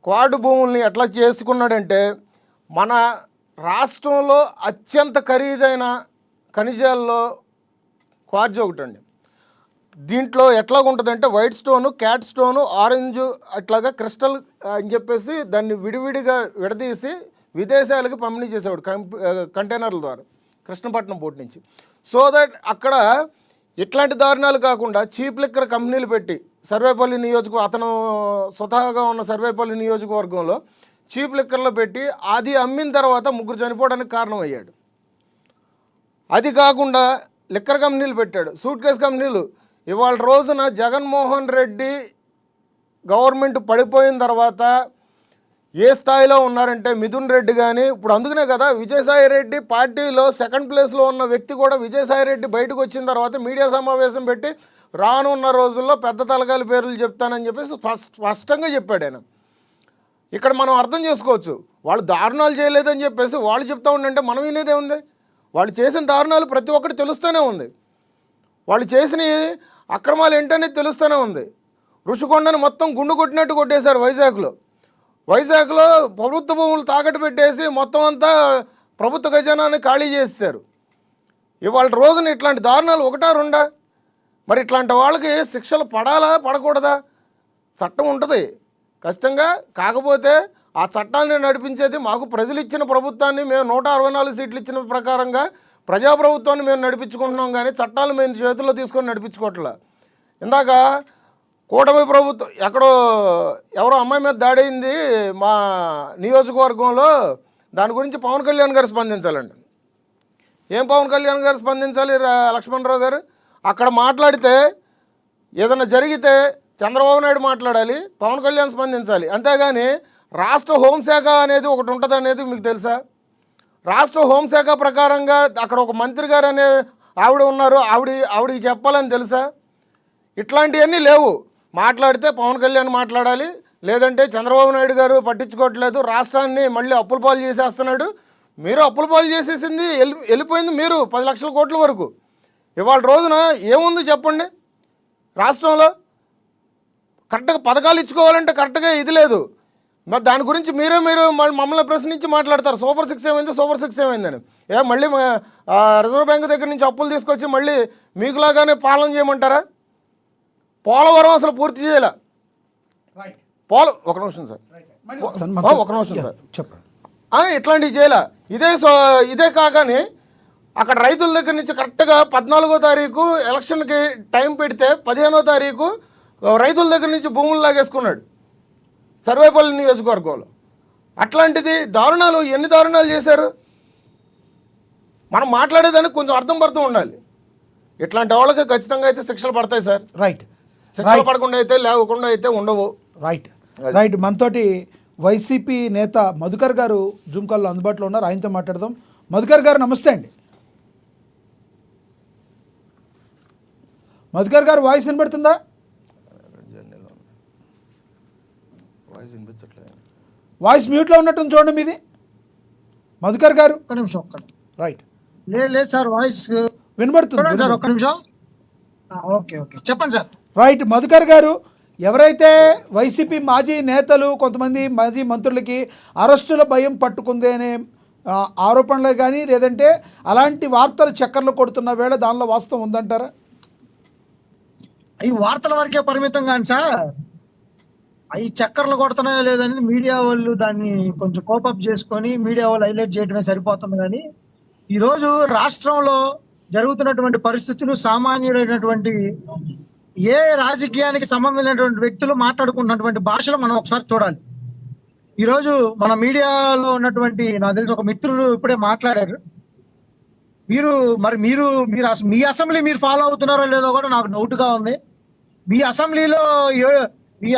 క్వాడ్ భూముల్ని ఎట్లా చేసుకున్నాడంటే మన రాష్ట్రంలో అత్యంత ఖరీదైన ఖనిజాల్లో క్వార్జ్ ఒకటి అండి. దీంట్లో ఎట్లా ఉంటుందంటే white stone, cat stone, orange అట్లాగా క్రిస్టల్ అని చెప్పేసి దాన్ని విడివిడిగా విడదీసి విదేశాలకు పంపిణీ చేసేవాడు కంటైనర్ల ద్వారా కృష్ణపట్నం పోర్ట్ నుంచి. సో దట్ అక్కడ ఇట్లాంటి దారుణాలు కాకుండా చీప్ లిక్కర్ కంపెనీలు పెట్టి సర్వేపల్లి అతను స్వతహాగా ఉన్న సర్వేపల్లి నియోజకవర్గంలో చీప్ లిక్కర్లో పెట్టి అది అమ్మిన తర్వాత 3 చనిపోవడానికి కారణం అయ్యాడు. అది కాకుండా లిక్కర్ కంపెనీలు పెట్టాడు, సూట్ కేస్ కంపెనీలు. ఇవాళ రోజున జగన్మోహన్ రెడ్డి గవర్నమెంట్ పడిపోయిన తర్వాత ఏ స్థాయిలో ఉన్నారంటే మిథున్ రెడ్డి కానీ, ఇప్పుడు అందుకనే కదా విజయసాయి రెడ్డి పార్టీలో 2nd ప్లేస్లో ఉన్న వ్యక్తి కూడా విజయసాయి రెడ్డి బయటకు వచ్చిన తర్వాత మీడియా సమావేశం పెట్టి రానున్న రోజుల్లో పెద్ద తలకాయల పేర్లు చెప్తానని చెప్పేసి స్పష్టంగా చెప్పాడు ఆయన. ఇక్కడ మనం అర్థం చేసుకోవచ్చు, వాళ్ళు దారుణాలు చేయలేదని చెప్పేసి వాళ్ళు చెప్తా ఉండంటే మనం వినేదే ఉంది. వాళ్ళు చేసిన దారుణాలు ప్రతి ఒక్కటి తెలుస్తూనే ఉంది, వాళ్ళు చేసిన అక్రమాలు ఏంటనేది తెలుస్తూనే ఉంది. ఋషికొండను మొత్తం గుండు కొట్టినట్టు కొట్టేశారు వైజాగ్లో ప్రభుత్వ భూములు తాకట్టు పెట్టేసి మొత్తం అంతా ప్రభుత్వ ఖజానాన్ని ఖాళీ చేసేసారు. ఇవాళ రోజున ఇట్లాంటి దారుణాలు 1-2? మరి ఇట్లాంటి వాళ్ళకి శిక్షలు పడాలా పడకూడదా? చట్టం ఉంటుంది ఖచ్చితంగా. కాకపోతే ఆ చట్టాన్ని నడిపించేది మాకు ప్రజలు ఇచ్చిన ప్రభుత్వాన్ని, మేము 164 సీట్లు ఇచ్చిన ప్రకారంగా ప్రజాప్రభుత్వాన్ని మేము నడిపించుకుంటున్నాం, కానీ చట్టాలు మేము చేతుల్లో తీసుకొని నడిపించుకోవట్లే. ఇందాక కూటమి ప్రభుత్వం ఎవరో అమ్మాయి మీద దాడి అయింది మా నియోజకవర్గంలో, దాని గురించి పవన్ కళ్యాణ్ గారు స్పందించాలండి. ఏం పవన్ కళ్యాణ్ గారు స్పందించాలి? లక్ష్మణరావు గారు అక్కడ మాట్లాడితే ఏదైనా జరిగితే చంద్రబాబు నాయుడు మాట్లాడాలి, పవన్ కళ్యాణ్ స్పందించాలి. అంతేగాని రాష్ట్ర హోంశాఖ అనేది ఒకటి ఉంటుంది అనేది మీకు తెలుసా? రాష్ట్ర హోంశాఖ ప్రకారంగా అక్కడ ఒక మంత్రి గారు అనే ఆవిడ ఉన్నారు, ఆవిడికి చెప్పాలని తెలుసా? ఇట్లాంటివన్నీ లేవు. మాట్లాడితే పవన్ కళ్యాణ్ మాట్లాడాలి, లేదంటే చంద్రబాబు నాయుడు గారు పట్టించుకోవట్లేదు, రాష్ట్రాన్ని మళ్ళీ అప్పుల పాలు చేసేస్తున్నాడు. మీరు అప్పుల పాలు చేసేసింది వెళ్ళిపోయింది మీరు 10 లక్షల కోట్ల వరకు. ఇవాళ రోజున ఏముంది చెప్పండి? రాష్ట్రంలో కరెక్ట్గా పథకాలు ఇచ్చుకోవాలంటే కరెక్ట్గా ఇది లేదు. మరి దాని గురించి మీరు మమ్మల్ని ప్రశ్నించి మాట్లాడతారు. సూపర్ 6 ఏమైందని. మళ్ళీ రిజర్వ్ బ్యాంక్ దగ్గర నుంచి అప్పులు తీసుకొచ్చి మళ్ళీ మీకులాగానే పాలన చేయమంటారా? పోలవరం అసలు పూర్తి చేయాల. ఒక నిమిషం సార్, చెప్పండి. ఇట్లాంటివి చేయాల. ఇదే కాగానే అక్కడ రైతుల దగ్గర నుంచి కరెక్ట్గా 14వ తారీఖు ఎలక్షన్కి టైం పెడితే 15వ తారీఖు రైతుల దగ్గర నుంచి భూములు లాగేసుకున్నాడు సర్వేపల్లి నియోజకవర్గంలో. అట్లాంటిది దారుణాలు ఎన్ని దారుణాలు చేశారు? మనం మాట్లాడేదానికి కొంచెం అర్థం ఉండాలి. ఇట్లాంటి వాళ్ళకి ఖచ్చితంగా అయితే శిక్షలు పడతాయి సార్. రైట్. శిక్షలు పడకుండా అయితే లేకుండా అయితే ఉండవు. రైట్. మనతోటి వైసీపీ నేత మధుకర్ గారు జూమ్ కాల్లో అందుబాటులో ఉన్నారు, ఆయనతో మాట్లాడదాం. మధుకర్ గారు నమస్తే అండి. మధుకర్ గారు వాయిస్ వినబడుతుందా? వాయిస్ మ్యూట్లో ఉన్నట్టు చూడండి మీది. మధుకర్ గారు ఒక్క నిమిషం రైట్. లేదు సార్, వాయిస్ వినబడుతుంది సార్. ఒక్క నిమిషం. ఓకే చెప్పండి సార్. రైట్. మధుకర్ గారు, ఎవరైతే వైసీపీ మాజీ నేతలు కొంతమంది మాజీ మంత్రులకి అరెస్టుల భయం పట్టుకుంది అనే ఆరోపణలు కానీ లేదంటే అలాంటి వార్తలు చక్కర్లు కొడుతున్న వేళ దానిలో వాస్తవం ఉందంటారా? అవి వార్తల వరకే పరిమితం కానీ సార్, అవి చక్కర్లు కొడుతున్నాయో లేదనేది మీడియా వాళ్ళు దాన్ని కొంచెం కోపప్ చేసుకొని మీడియా వాళ్ళు హైలైట్ చేయడమే సరిపోతుంది. కానీ ఈరోజు రాష్ట్రంలో జరుగుతున్నటువంటి పరిస్థితులు సామాన్యుడైనటువంటి ఏ రాజకీయానికి సంబంధం లేనటువంటి వ్యక్తులు మాట్లాడుకుంటున్నటువంటి భాషలు మనం ఒకసారి చూడాలి. ఈరోజు మన మీడియాలో ఉన్నటువంటి నాకు తెలిసి ఒక మిత్రుడు ఇప్పుడే మాట్లాడారు. మీరు మీ అసెంబ్లీ మీరు ఫాలో అవుతున్నారో లేదో కూడా నాకు డౌట్గా ఉంది. మీ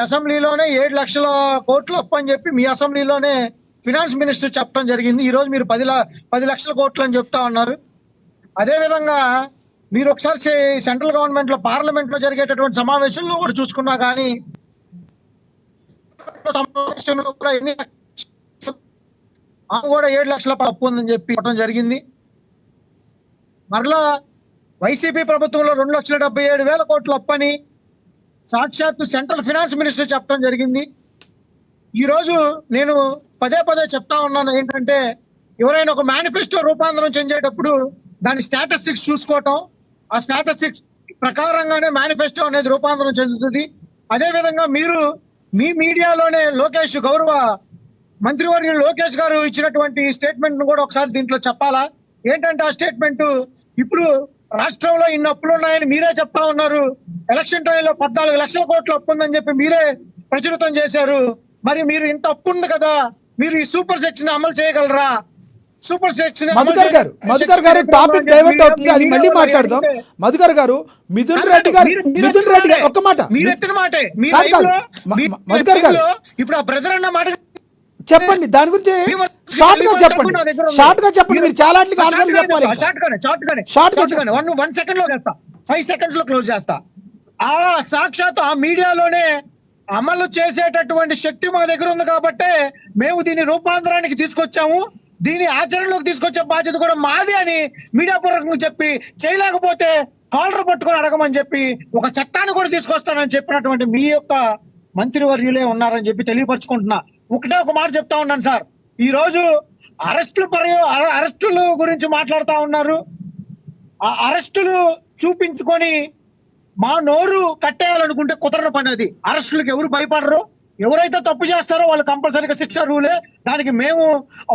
అసెంబ్లీలోనే 7 లక్షల కోట్లు అప్పు అని చెప్పి మీ అసెంబ్లీలోనే ఫినాన్స్ మినిస్టర్ చెప్పడం జరిగింది. ఈరోజు మీరు 10 లక్షల కోట్లు అని చెప్తా ఉన్నారు. అదేవిధంగా మీరు ఒకసారి సెంట్రల్ గవర్నమెంట్ లో పార్లమెంట్ లో జరిగేటటువంటి సమావేశంలో కూడా చూసుకున్నా కానీ సమావేశంలో కూడా కూడా 7 లక్షల అప్పు ఉందని చెప్పి చెప్పడం జరిగింది. మరలా వైసీపీ ప్రభుత్వంలో 2,77,000 కోట్ల అప్పని సాక్షాత్తు సెంట్రల్ ఫినాన్స్ మినిస్టర్ చెప్పడం జరిగింది. ఈరోజు నేను పదే చెప్తా ఉన్నాను ఏంటంటే, ఎవరైనా ఒక మేనిఫెస్టో రూపాంతరం చెందేటప్పుడు దాని స్టాటిస్టిక్స్ చూసుకోవటం, ఆ స్టాటిస్టిక్స్ ప్రకారంగానే మేనిఫెస్టో అనేది రూపాంతరం చెందుతుంది. అదేవిధంగా మీరు మీ మీడియాలోనే గౌరవ మంత్రివర్యులు లోకేష్ గారు ఇచ్చినటువంటి స్టేట్మెంట్ ను కూడా ఒకసారి దీంట్లో చెప్పాలా. ఏంటంటే ఆ స్టేట్మెంట్, ఇప్పుడు రాష్ట్రంలో ఇన్ని అప్పులు ఉన్నాయని మీరే చెప్తా ఉన్నారు. ఎలక్షన్ టైంలో 14 లక్షల కోట్ల అప్పు ఉందని చెప్పి మీరే ప్రచురితం చేశారు. మరి మీరు ఇంత అప్పు ఉంది కదా, మీరు ఈ సూపర్ సెక్షన్ అమలు చేయగలరా? సూపర్ సెక్షన్ మధుకర్ గారు టాపిక్ డైవర్ట్ అవుతుంది, అది మళ్ళీ మాట్లాడదాం. మధుకర్ గారు, మిథున్ రెడ్డి గారు ఒక్క మాట, మీరు ఎత్తిన మాటే మధుకర్ గారు ఇప్పుడు ఆ బ్రదర్ అన్న మాట చెప్పండి, దాని గురించి షార్ట్ గా చెప్పండి. మీరు చాలా ఆన్సర్లు చెప్పాలి. షార్ట్ గానే 1 సెకండ్ లో చేస్తా, 5 సెకండ్స్ లో క్లోజ్ చేస్తా. ఆ సాక్షాత్ ఆ మీడియాలోనే అమలు చేసేటటువంటి శక్తి మా దగ్గర ఉంది కాబట్టి మేము దీన్ని రూపాంతరానికి తీసుకొచ్చాము, దీని ఆచరణలోకి తీసుకొచ్చే బాధ్యత కూడా మాది అని మీడియా పూర్వకంగా చెప్పి, చేయలేకపోతే కాలర్ పట్టుకొని అడగమని చెప్పి ఒక చట్టాన్ని కూడా తీసుకొస్తానని చెప్పినటువంటి మీ యొక్క మంత్రివర్యులే ఉన్నారని చెప్పి తెలియపరచుకుంటున్నా. ఒకటే ఒక మాట చెప్తా ఉన్నాను సార్, ఈ రోజు అరెస్టుల గురించి మాట్లాడుతా ఉన్నారు. ఆ అరెస్టులు చూపించుకొని మా నోరు కట్టేయాలనుకుంటే కుదరని పని అది. అరెస్టులకు ఎవరు భయపడరు, ఎవరైతే తప్పు చేస్తారో వాళ్ళు కంపల్సరీగా శిక్ష రూలే. దానికి మేము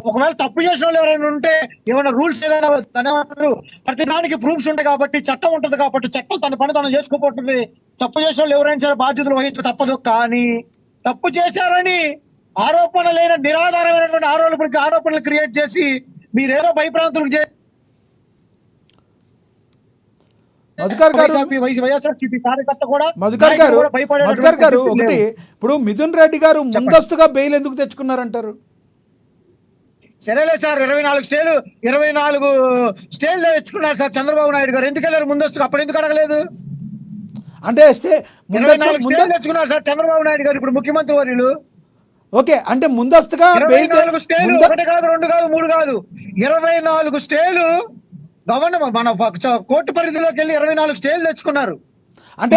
ఒకవేళ తప్పు చేసిన వాళ్ళు ఎవరైనా ఉంటే ఏమైనా రూల్స్ ఏదైనా ప్రతి దానికి ప్రూఫ్స్ ఉంటాయి కాబట్టి, చట్టం ఉంటుంది కాబట్టి చట్టం తన పని తను చేసుకోబోతుంది. తప్పు చేసిన వాళ్ళు ఎవరైనా సరే బాధ్యతలు వహించ తప్పదు. కానీ తప్పు చేశారని ఆరోపణ లేని నిరాధారమైనటువంటి ఆరోపణలు క్రియేట్ చేసి మీరేదో భయప్రాంతులకు చేసి మధుకర్ గారు ఒకటి, ఇప్పుడు మిథున్ రెడ్డి గారు ముందస్తుగా బెయిల్ ఎందుకు తెచ్చుకున్నారంటారు? సరేలే సార్, 24 స్టేలు తెచ్చుకున్నారు సార్ చంద్రబాబు నాయుడు గారు. ఎందుకు వెళ్ళారు ముందస్తుగా? అప్పుడు ఎందుకు అడగలేదు? అంటే 24 స్టేలు తెచ్చుకున్నారు సార్ చంద్రబాబు నాయుడు గారు, ఇప్పుడు ముఖ్యమంత్రి వర్యులు. ఓకే, అంటే ముందస్తుగా 24 స్టేలు, 1 కాదు 2 కాదు 3 కాదు, 24 స్టేలు గవర్నమెంట్ మన కోర్టు పరిధిలోకి వెళ్ళి 24 స్టేలు తెచ్చుకున్నారు. అంటే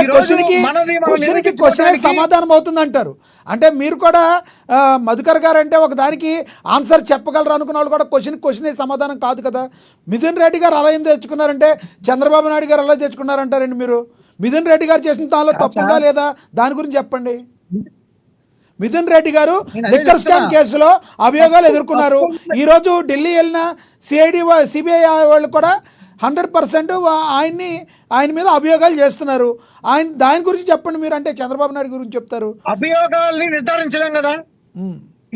క్వశ్చన్ సమాధానం అవుతుంది అంటారు. అంటే మీరు కూడా మధుకర్ గారు అంటే ఒక దానికి ఆన్సర్ చెప్పగలరు అనుకున్న వాళ్ళు కూడా క్వశ్చన్ సమాధానం కాదు కదా. మిథున్ రెడ్డి గారు అలా ఎందుకు తెచ్చుకున్నారంటే చంద్రబాబు నాయుడు గారు అలా తెచ్చుకున్నారంటారండి మీరు. మిథున్ రెడ్డి గారు చేసిన దానిలో తప్పుందా లేదా దాని గురించి చెప్పండి. మిథున్ రెడ్డి గారు లిక్కర్ స్కామ్ కేసులో అభియోగాలు ఎదుర్కొన్నారు. ఈరోజు ఢిల్లీ వెళ్ళిన సిబిఐ వాళ్ళు కూడా 100% ఆయన మీద అభియోగాలు చేస్తున్నారు. దాని గురించి చెప్పండి మీరు. అంటే చంద్రబాబు నాయుడు గురించి చెప్తారు. అభియోగాల్ని నిర్ధారించలేం కదా.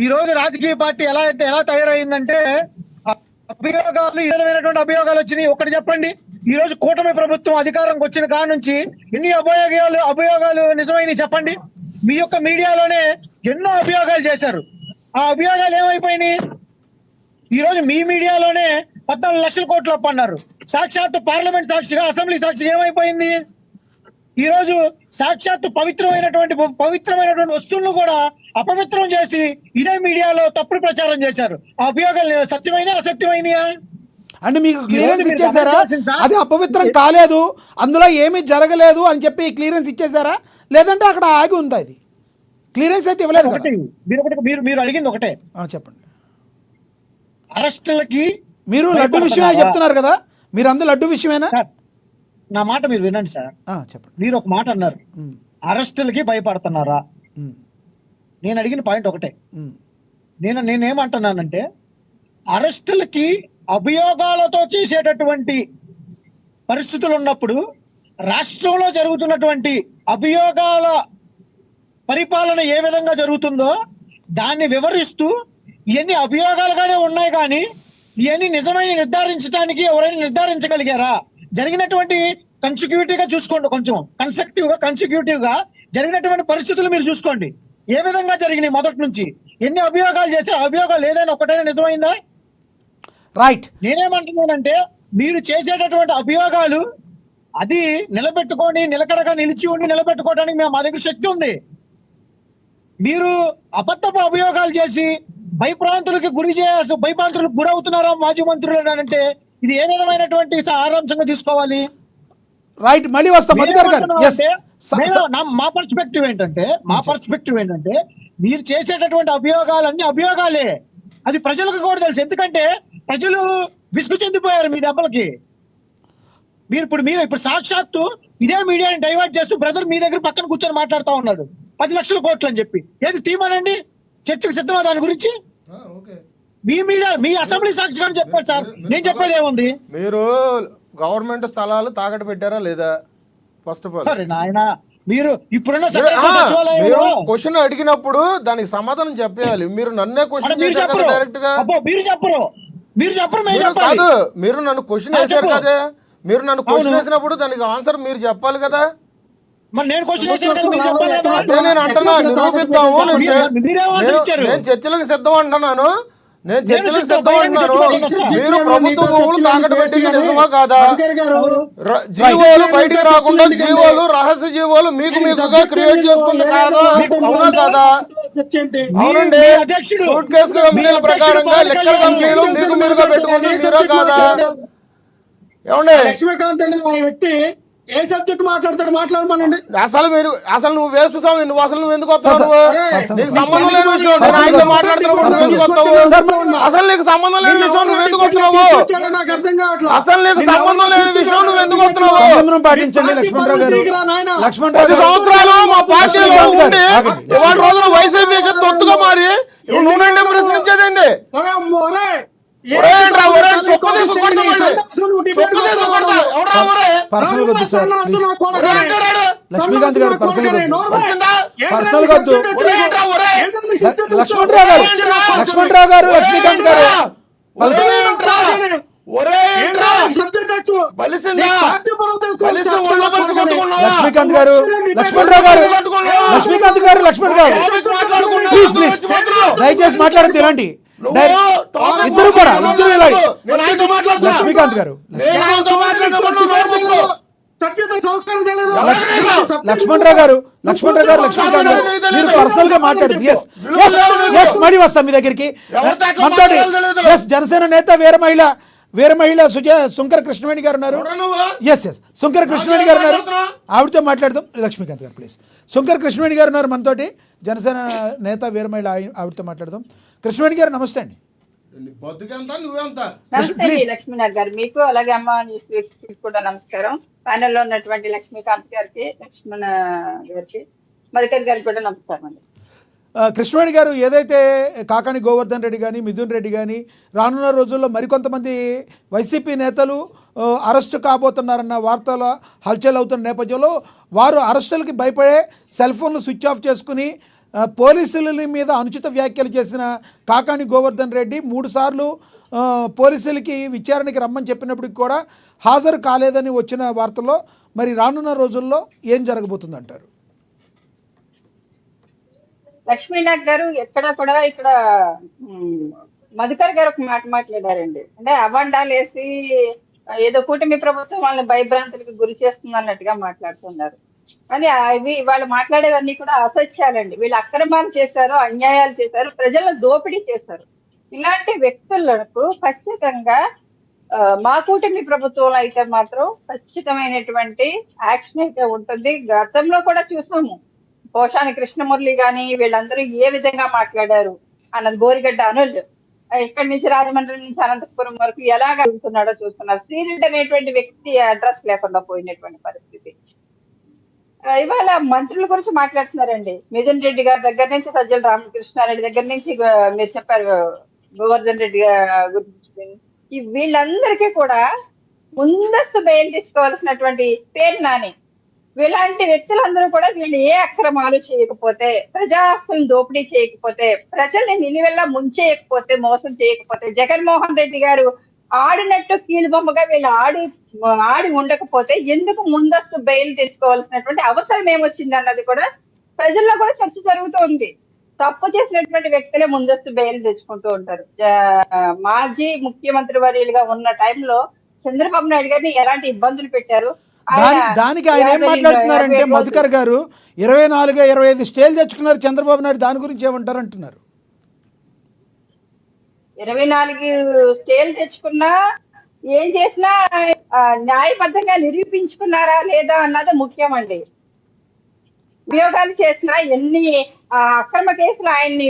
ఈ రోజు రాజకీయ పార్టీ ఎలా తయారైందంటే అభియోగాలు, ఏ విధమైనటువంటి అభియోగాలు వచ్చినాయి ఒకటి చెప్పండి. ఈ రోజు కూటమి ప్రభుత్వం అధికారంకి వచ్చిన కాడ నుంచి ఎన్ని అభియోగాలు నిజమైనవి చెప్పండి. మీ యొక్క మీడియాలోనే ఎన్నో అభియోగాలు చేశారు. ఆ అభియోగాలు ఏమైపోయినాయి? ఈ రోజు మీ మీడియాలోనే 14 లక్షల కోట్లు అప్పు అన్నారు. సాక్షాత్తు పార్లమెంట్ సాక్షిగా, అసెంబ్లీ సాక్షిగా ఏమైపోయింది? ఈ రోజు సాక్షాత్తు పవిత్రమైనటువంటి వస్తువులను కూడా అపవిత్రం చేసి ఇదే మీడియాలో తప్పుడు ప్రచారం చేశారు. ఆ అభియోగాలు సత్యమైన అసత్యమైనయా? అంటే మీకు క్లియరెన్స్ మీరు ఇచ్చేసారా? గమనించాల్సింది అది అపవిత్రం కాలేదు, అందులో ఏమీ జరగలేదు అని చెప్పి క్లియరెన్స్ ఇచ్చేసారా, లేదంటే అక్కడ ఆగి ఉందా? ఇది క్లియరెన్స్ అయితే ఇవ్వలేదు కదా. మీరు అడిగింది ఒకటే, చెప్పండి. అరెస్టులకి మీరు లడ్డు విషయమే చెప్తున్నారు కదా, మీరు అందరూ లడ్డు విషయమేనా? సార్, నా మాట మీరు వినండి సార్. చెప్పండి. మీరు ఒక మాట అన్నారు, అరెస్టులకి భయపడుతున్నారా? నేను అడిగిన పాయింట్ ఒకటే. నేనేమంటున్నానంటే, అరెస్టులకి అభియోగాలతో చేసేటటువంటి పరిస్థితులు ఉన్నప్పుడు రాష్ట్రంలో జరుగుతున్నటువంటి అభియోగాల పరిపాలన ఏ విధంగా జరుగుతుందో దాన్ని వివరిస్తూ ఇవన్నీ అభియోగాలుగానే ఉన్నాయి, కానీ ఇవన్నీ నిజమైన నిర్ధారించడానికి ఎవరైనా నిర్ధారించగలిగారా? జరిగినటువంటి కన్సిక్యూటివ్ గా చూసుకోండి, కొంచెం కన్సిక్యూటివ్ గా జరిగినటువంటి పరిస్థితులు మీరు చూసుకోండి. ఏ విధంగా జరిగినాయి మొదటి నుంచి, ఎన్ని అభియోగాలు చేశారు, అభియోగాలు ఏదైనా ఒకటైనా నిజమైందా? రైట్. నేనేమంటున్నానంటే, మీరు చేసేటటువంటి అభియోగాలు అది నిలబెట్టుకొని నిలకడగా నిలబెట్టుకోవడానికి మా దగ్గర శక్తి ఉంది. మీరు అబద్ధపు అభియోగాలు చేసి భయభ్రాంతులకు గురవుతున్నారా మాజీ మంత్రులు అంటే ఇది ఏ విధమైనటువంటి సారాంశంగా తీసుకోవాలి? రైట్, మళ్ళీ వస్తాం మధుకర్ గారు. మా పర్స్పెక్టివ్ ఏంటంటే మీరు చేసేటటువంటి అభియోగాలన్నీ అభియోగాలే, అది ప్రజలకు కూడా తెలుసు. ఎందుకంటే ప్రజలు విసుగు చెందిపోయారు మీ దెబ్బలకి. మీరు సాక్షాత్తు ఇదే మీడియాని డైవర్ట్ చేస్తూ బ్రదర్ మీ దగ్గర పక్కన కూర్చొని మాట్లాడుతూ ఉన్నాడు 10 లక్షల కోట్లు అని చెప్పి. ఏది తీమానండి, చర్చకు సిద్ధమా దాని గురించి? మీ మీడియా, మీ అసెంబ్లీ సాక్షిగా చెప్పారు సార్, నేను చెప్పేది ఏముంది? మీరు గవర్నమెంట్ స్థలాలు తాకట్టు పెట్టారా లేదా? ఫస్ట్ ఆఫ్ ఆల్ అరే నాయన, మీరు ఇప్పుడున్న సచివాలయంలో క్వశ్చన్ అడిగినప్పుడు దానికి సమాధానం చెప్పాలి. మీరు నన్నే క్వశ్చన్ మీరు చేశారు చెప్పరు, కదా డైరెక్ట్ గా. మీరు చెప్పరు, మేము మీరు చెప్పాలి. కాదు, మీరు నన్ను క్వశ్చన్ వేశారు చెప్పు. కదా, మీరు నన్ను క్వశ్చన్ అవును. వేసినప్పుడు దానికి ఆన్సర్ మీరు చెప్పాలి కదా. మరి నేను క్వశ్చన్ వేసాను కదా, మీరు చెప్పాలి కదా. అదే నేను అంటున్నా, నిరూపిద్దాము. మీరేం ఆన్సర్ ఇచ్చారు? నేను చర్చలకు సిద్ధం అంటున్నాను. నేను చర్చలకు సిద్ధం, సిద్ధం అంటున్నాను. మీరు ప్రభుత్వ భూములు తాకట్టు పెట్టింది నిజమా కాదా? జీవోలు బయటికి రాకుండా జీవోలు, రహస్య జీవోలు మీకుగా క్రియేట్ చేసుకుంది కాదా? అవునా కాదా? అవునండి. అధ్యక్షుడు సూట్ కేసు కంపెనీల ప్రకారంగా లెక్కల కంపెనీలు మీరుగా పెట్టుకుంది మీరా కాదా? ఏమండి, లక్ష్మీకాంత్ అనే ఆ వ్యక్తి ఏ సబ్జెక్ట్ మాట్లాడతాడు మాట్లాడమనండి. అసలు నువ్వు వేస్ట్ స్వామి, నువ్వు ఎందుకు వస్తావు? నీకు సంబంధం లేని విషయం నేను ఆయనతో మాట్లాడుతున్నప్పుడు నువ్వు ఎందుకు వస్తావు? అసలు నీకు సంబంధం లేని విషయం నువ్వు ఎందుకు వస్తున్నావు? నాకు అర్థం కావట్లేదు. అసలు నీకు సంబంధం లేని విషయం నువ్వు ఎందుకు వస్తున్నావు? సంయమనం పాటించండి లక్ష్మణరావు గారు. లక్ష్మణరావు 10 గారు, సంవత్సరాలు మా పార్టీలో ఉండి ఆగండి. ఇవాళ రోజున వైసీపీకి తొత్తుగా మారి నువ్వు నుండి ప్రశ్నించేదేంటి? చెప్పు తీసుకొడతా మళ్ళీ. చెప్పు తీసుకొడతా. ఎవడ్రా ఒరే? పర్సనల్ వద్దు సార్, ప్లీజ్. ఒరే అంటాడు. లక్ష్మీకాంత్ గారు పర్సనల్ వద్దు, వచ్చిందా? పర్సనల్ వద్దు. ఒరే ఏంట్రా ఒరే? లక్ష్మణరావు గారు, లక్ష్మణరావు గారు, లక్ష్మీకాంత్ గారు ఒరే ఏంట్రా? ఒరే ఏంట్రా? బలిసిందా? బలిస్తే ఒళ్ళో బలిసి కొట్టుకున్నావా? లక్ష్మీకాంత్ గారు, లక్ష్మణరావు గారు, లక్ష్మీకాంత్ గారు, లక్ష్మణరావు ప్లీజ్ ప్లీజ్ దయచేసి మాట్లాడద్దు ఇలాంటి. ఇద్దరు కూడా, ఇద్దరు ఇలాంటి. లక్ష్మీకాంత్ గారు, లక్ష్మణరావు గారు, లక్ష్మణరావు గారు, లక్ష్మీకాంత్ గారు మీరు పర్సనల్ గా మాట్లాడదు. ఎస్ మళ్ళీ వస్తాం మీ దగ్గరికి. మనతోటి జనసేన నేత వీర మహిళ శుంకర కృష్ణవేణి గారు ఉన్నారు. ఎస్ శుంకర కృష్ణవేణి గారు ఉన్నారు, ఆవిడతో మాట్లాడదాం. లక్ష్మీకాంత్ గారు ప్లీజ్. శుంకర కృష్ణవేణి గారు ఉన్నారు మనతోటి, జనసేన నేత వీర మహిళ, ఆవిడతో మాట్లాడదాం. కృష్ణవేణి గారు నమస్తే అండి. నమస్తే లక్ష్మీనాథ్ గారు, మీకు అలాగే అమ్మ న్యూస్ వీక్షకులకు కూడా నమస్కారం. ప్యానెల్లో ఉన్నటువంటి లక్ష్మీకాంత్ గారికి, లక్ష్మణ గారికి, మధుకర్ గారికి కూడా నమస్కారం అండి. కృష్ణవేణి గారు, ఏదైతే కాకాని గోవర్ధన్ రెడ్డి కానీ, మిథున్ రెడ్డి కానీ రానున్న రోజుల్లో మరికొంతమంది వైసీపీ నేతలు అరెస్టు కాబోతున్నారన్న వార్తల హల్చల్ అవుతున్న నేపథ్యంలో వారు అరెస్టులకి భయపడే సెల్ ఫోన్లు స్విచ్ ఆఫ్ చేసుకుని పోలీసుల మీద అనుచిత వ్యాఖ్యలు చేసిన కాకాని గోవర్ధన్ రెడ్డి 3 సార్లు పోలీసులకి విచారణకి రమ్మని చెప్పినప్పటికి కూడా హాజరు కాలేదని వచ్చిన వార్తల్లో మరి రానున్న రోజుల్లో ఏం జరగబోతుందంటారు? లక్ష్మీనాథ్ గారు, ఎక్కడ కూడా ఇక్కడ మధుకర్ గారు ఒక మాట మాట్లాడారండి. అంటే అవాండాలు వేసి ఏదో కూటమి ప్రభుత్వం వాళ్ళని భయభ్రాంతులకు గురి చేస్తుంది అన్నట్టుగా మాట్లాడుతున్నారు. కానీ అవి వాళ్ళు మాట్లాడేవన్నీ కూడా అసత్యాలండి. వీళ్ళు అక్రమాలు చేశారు, అన్యాయాలు చేశారు, ప్రజలను దోపిడీ చేశారు. ఇలాంటి వ్యక్తులకు ఖచ్చితంగా మా కూటమి ప్రభుత్వంలో అయితే మాత్రం ఖచ్చితమైనటువంటి యాక్షన్ అయితే ఉంటుంది. గతంలో కూడా చూసాము. పోషాని కృష్ణమురళి గాని వీళ్ళందరూ ఏ విధంగా మాట్లాడారు అన్నది, బోరిగడ్డ అనిల్ ఇక్కడి నుంచి రాజమండ్రి నుంచి అనంతపురం వరకు ఎలాగ అడుగుతున్నాడో చూస్తున్నారు. శ్రీరెడ్డి అనేటువంటి వ్యక్తి అడ్రస్ లేకుండా పోయినటువంటి పరిస్థితి. ఇవాళ మంత్రుల గురించి మాట్లాడుతున్నారండి. మిథున్ రెడ్డి గారి దగ్గర నుంచి సజ్జల రామకృష్ణారెడ్డి దగ్గర నుంచి మీరు చెప్పారు గోవర్ధన్ రెడ్డి గురించి, వీళ్ళందరికీ కూడా ముందస్తు బెయిల్ తెచ్చుకోవాల్సినటువంటి పేరు నాని. వీళ్ళంటి వ్యక్తులందరూ కూడా వీళ్ళు ఏ అక్రమాలు చేయకపోతే, ప్రజాస్తులను దోపిడీ చేయకపోతే, ప్రజల్ని నిలువెల్లా ముంచేయకపోతే, మోసం చేయకపోతే, జగన్మోహన్ రెడ్డి గారు ఆడినట్టు కీలుబొమ్మగా వీళ్ళు ఆడి ఉండకపోతే ఎందుకు ముందస్తు బెయిల్ తెచ్చుకోవాల్సినటువంటి అవసరం ఏమొచ్చింది అన్నది కూడా ప్రజల్లో కూడా చర్చ జరుగుతోంది. తప్పు చేసినటువంటి వ్యక్తులే ముందస్తు బెయిల్ తెచ్చుకుంటూ ఉంటారు. మాజీ ముఖ్యమంత్రి వర్యులుగా ఉన్న టైంలో చంద్రబాబు నాయుడు గారిని ఎలాంటి ఇబ్బందులు పెట్టారు. దానికి ఆయన ఏం మాట్లాడుతున్నారంటే మధుకర్ గారు 24, 25 స్టేలు తెచ్చుకున్నారు చంద్రబాబు నాయుడు, దాని గురించి ఏమంటారు అంటున్నారు. 24 స్టేలు తెచ్చుకున్నా ఏం చేసినా న్యాయబద్ధంగా నిరూపించుకున్నారా లేదా అన్నది ముఖ్యమండి. అభియోగాలు చేసినా, ఎన్ని అక్రమ కేసులు ఆయన్ని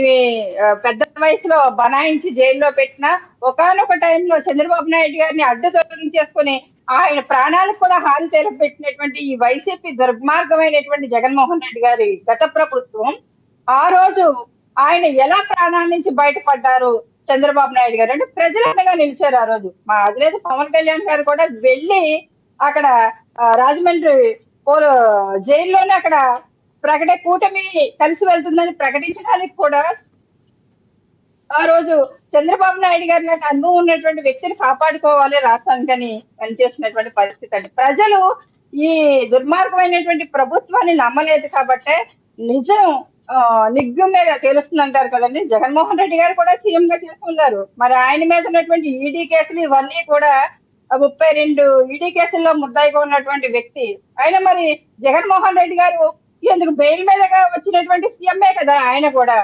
పెద్ద వయసులో బనాయించి జైల్లో పెట్టినా, ఒకానొక టైంలో చంద్రబాబు నాయుడు గారిని అడ్డు తొలగించేసుకుని ఆయన ప్రాణాలకు కూడా హాని తెలపెట్టినటువంటి ఈ వైసీపీ దుర్మార్గమైనటువంటి జగన్మోహన్ రెడ్డి గారి గత ప్రభుత్వం, ఆ రోజు ఆయన ఎలా ప్రాణాల నుంచి బయటపడ్డారు చంద్రబాబు నాయుడు గారు అంటే ప్రజలందగా నిలిచారు. ఆ రోజు మా అధినేత పవన్ కళ్యాణ్ గారు కూడా వెళ్ళి అక్కడ రాజమండ్రి జైల్లోనే అక్కడ కూటమి కలిసి వెళ్తుందని ప్రకటించడానికి కూడా ఆ రోజు చంద్రబాబు నాయుడు గారి లాంటి అనుభవం ఉన్నటువంటి వ్యక్తిని కాపాడుకోవాలి రాష్ట్రానికని పనిచేసినటువంటి పరిస్థితి అండి. ప్రజలు ఈ దుర్మార్గమైనటువంటి ప్రభుత్వాన్ని నమ్మలేదు కాబట్టే నిజం నిగ్గు మీద తెలుస్తుంది అంటారు కదండి. జగన్మోహన్ రెడ్డి గారు కూడా సీఎం గా చేసుకున్నారు. మరి ఆయన మీద ఉన్నటువంటి ఈడీ కేసులు ఇవన్నీ కూడా 32 ఈడీ కేసుల్లో ముద్దాయిగా ఉన్నటువంటి వ్యక్తి ఆయన. మరి జగన్మోహన్ రెడ్డి గారు ఎందుకు బెయిల్ మీదగా వచ్చినటువంటి సీఎంఏ కదా ఆయన కూడా.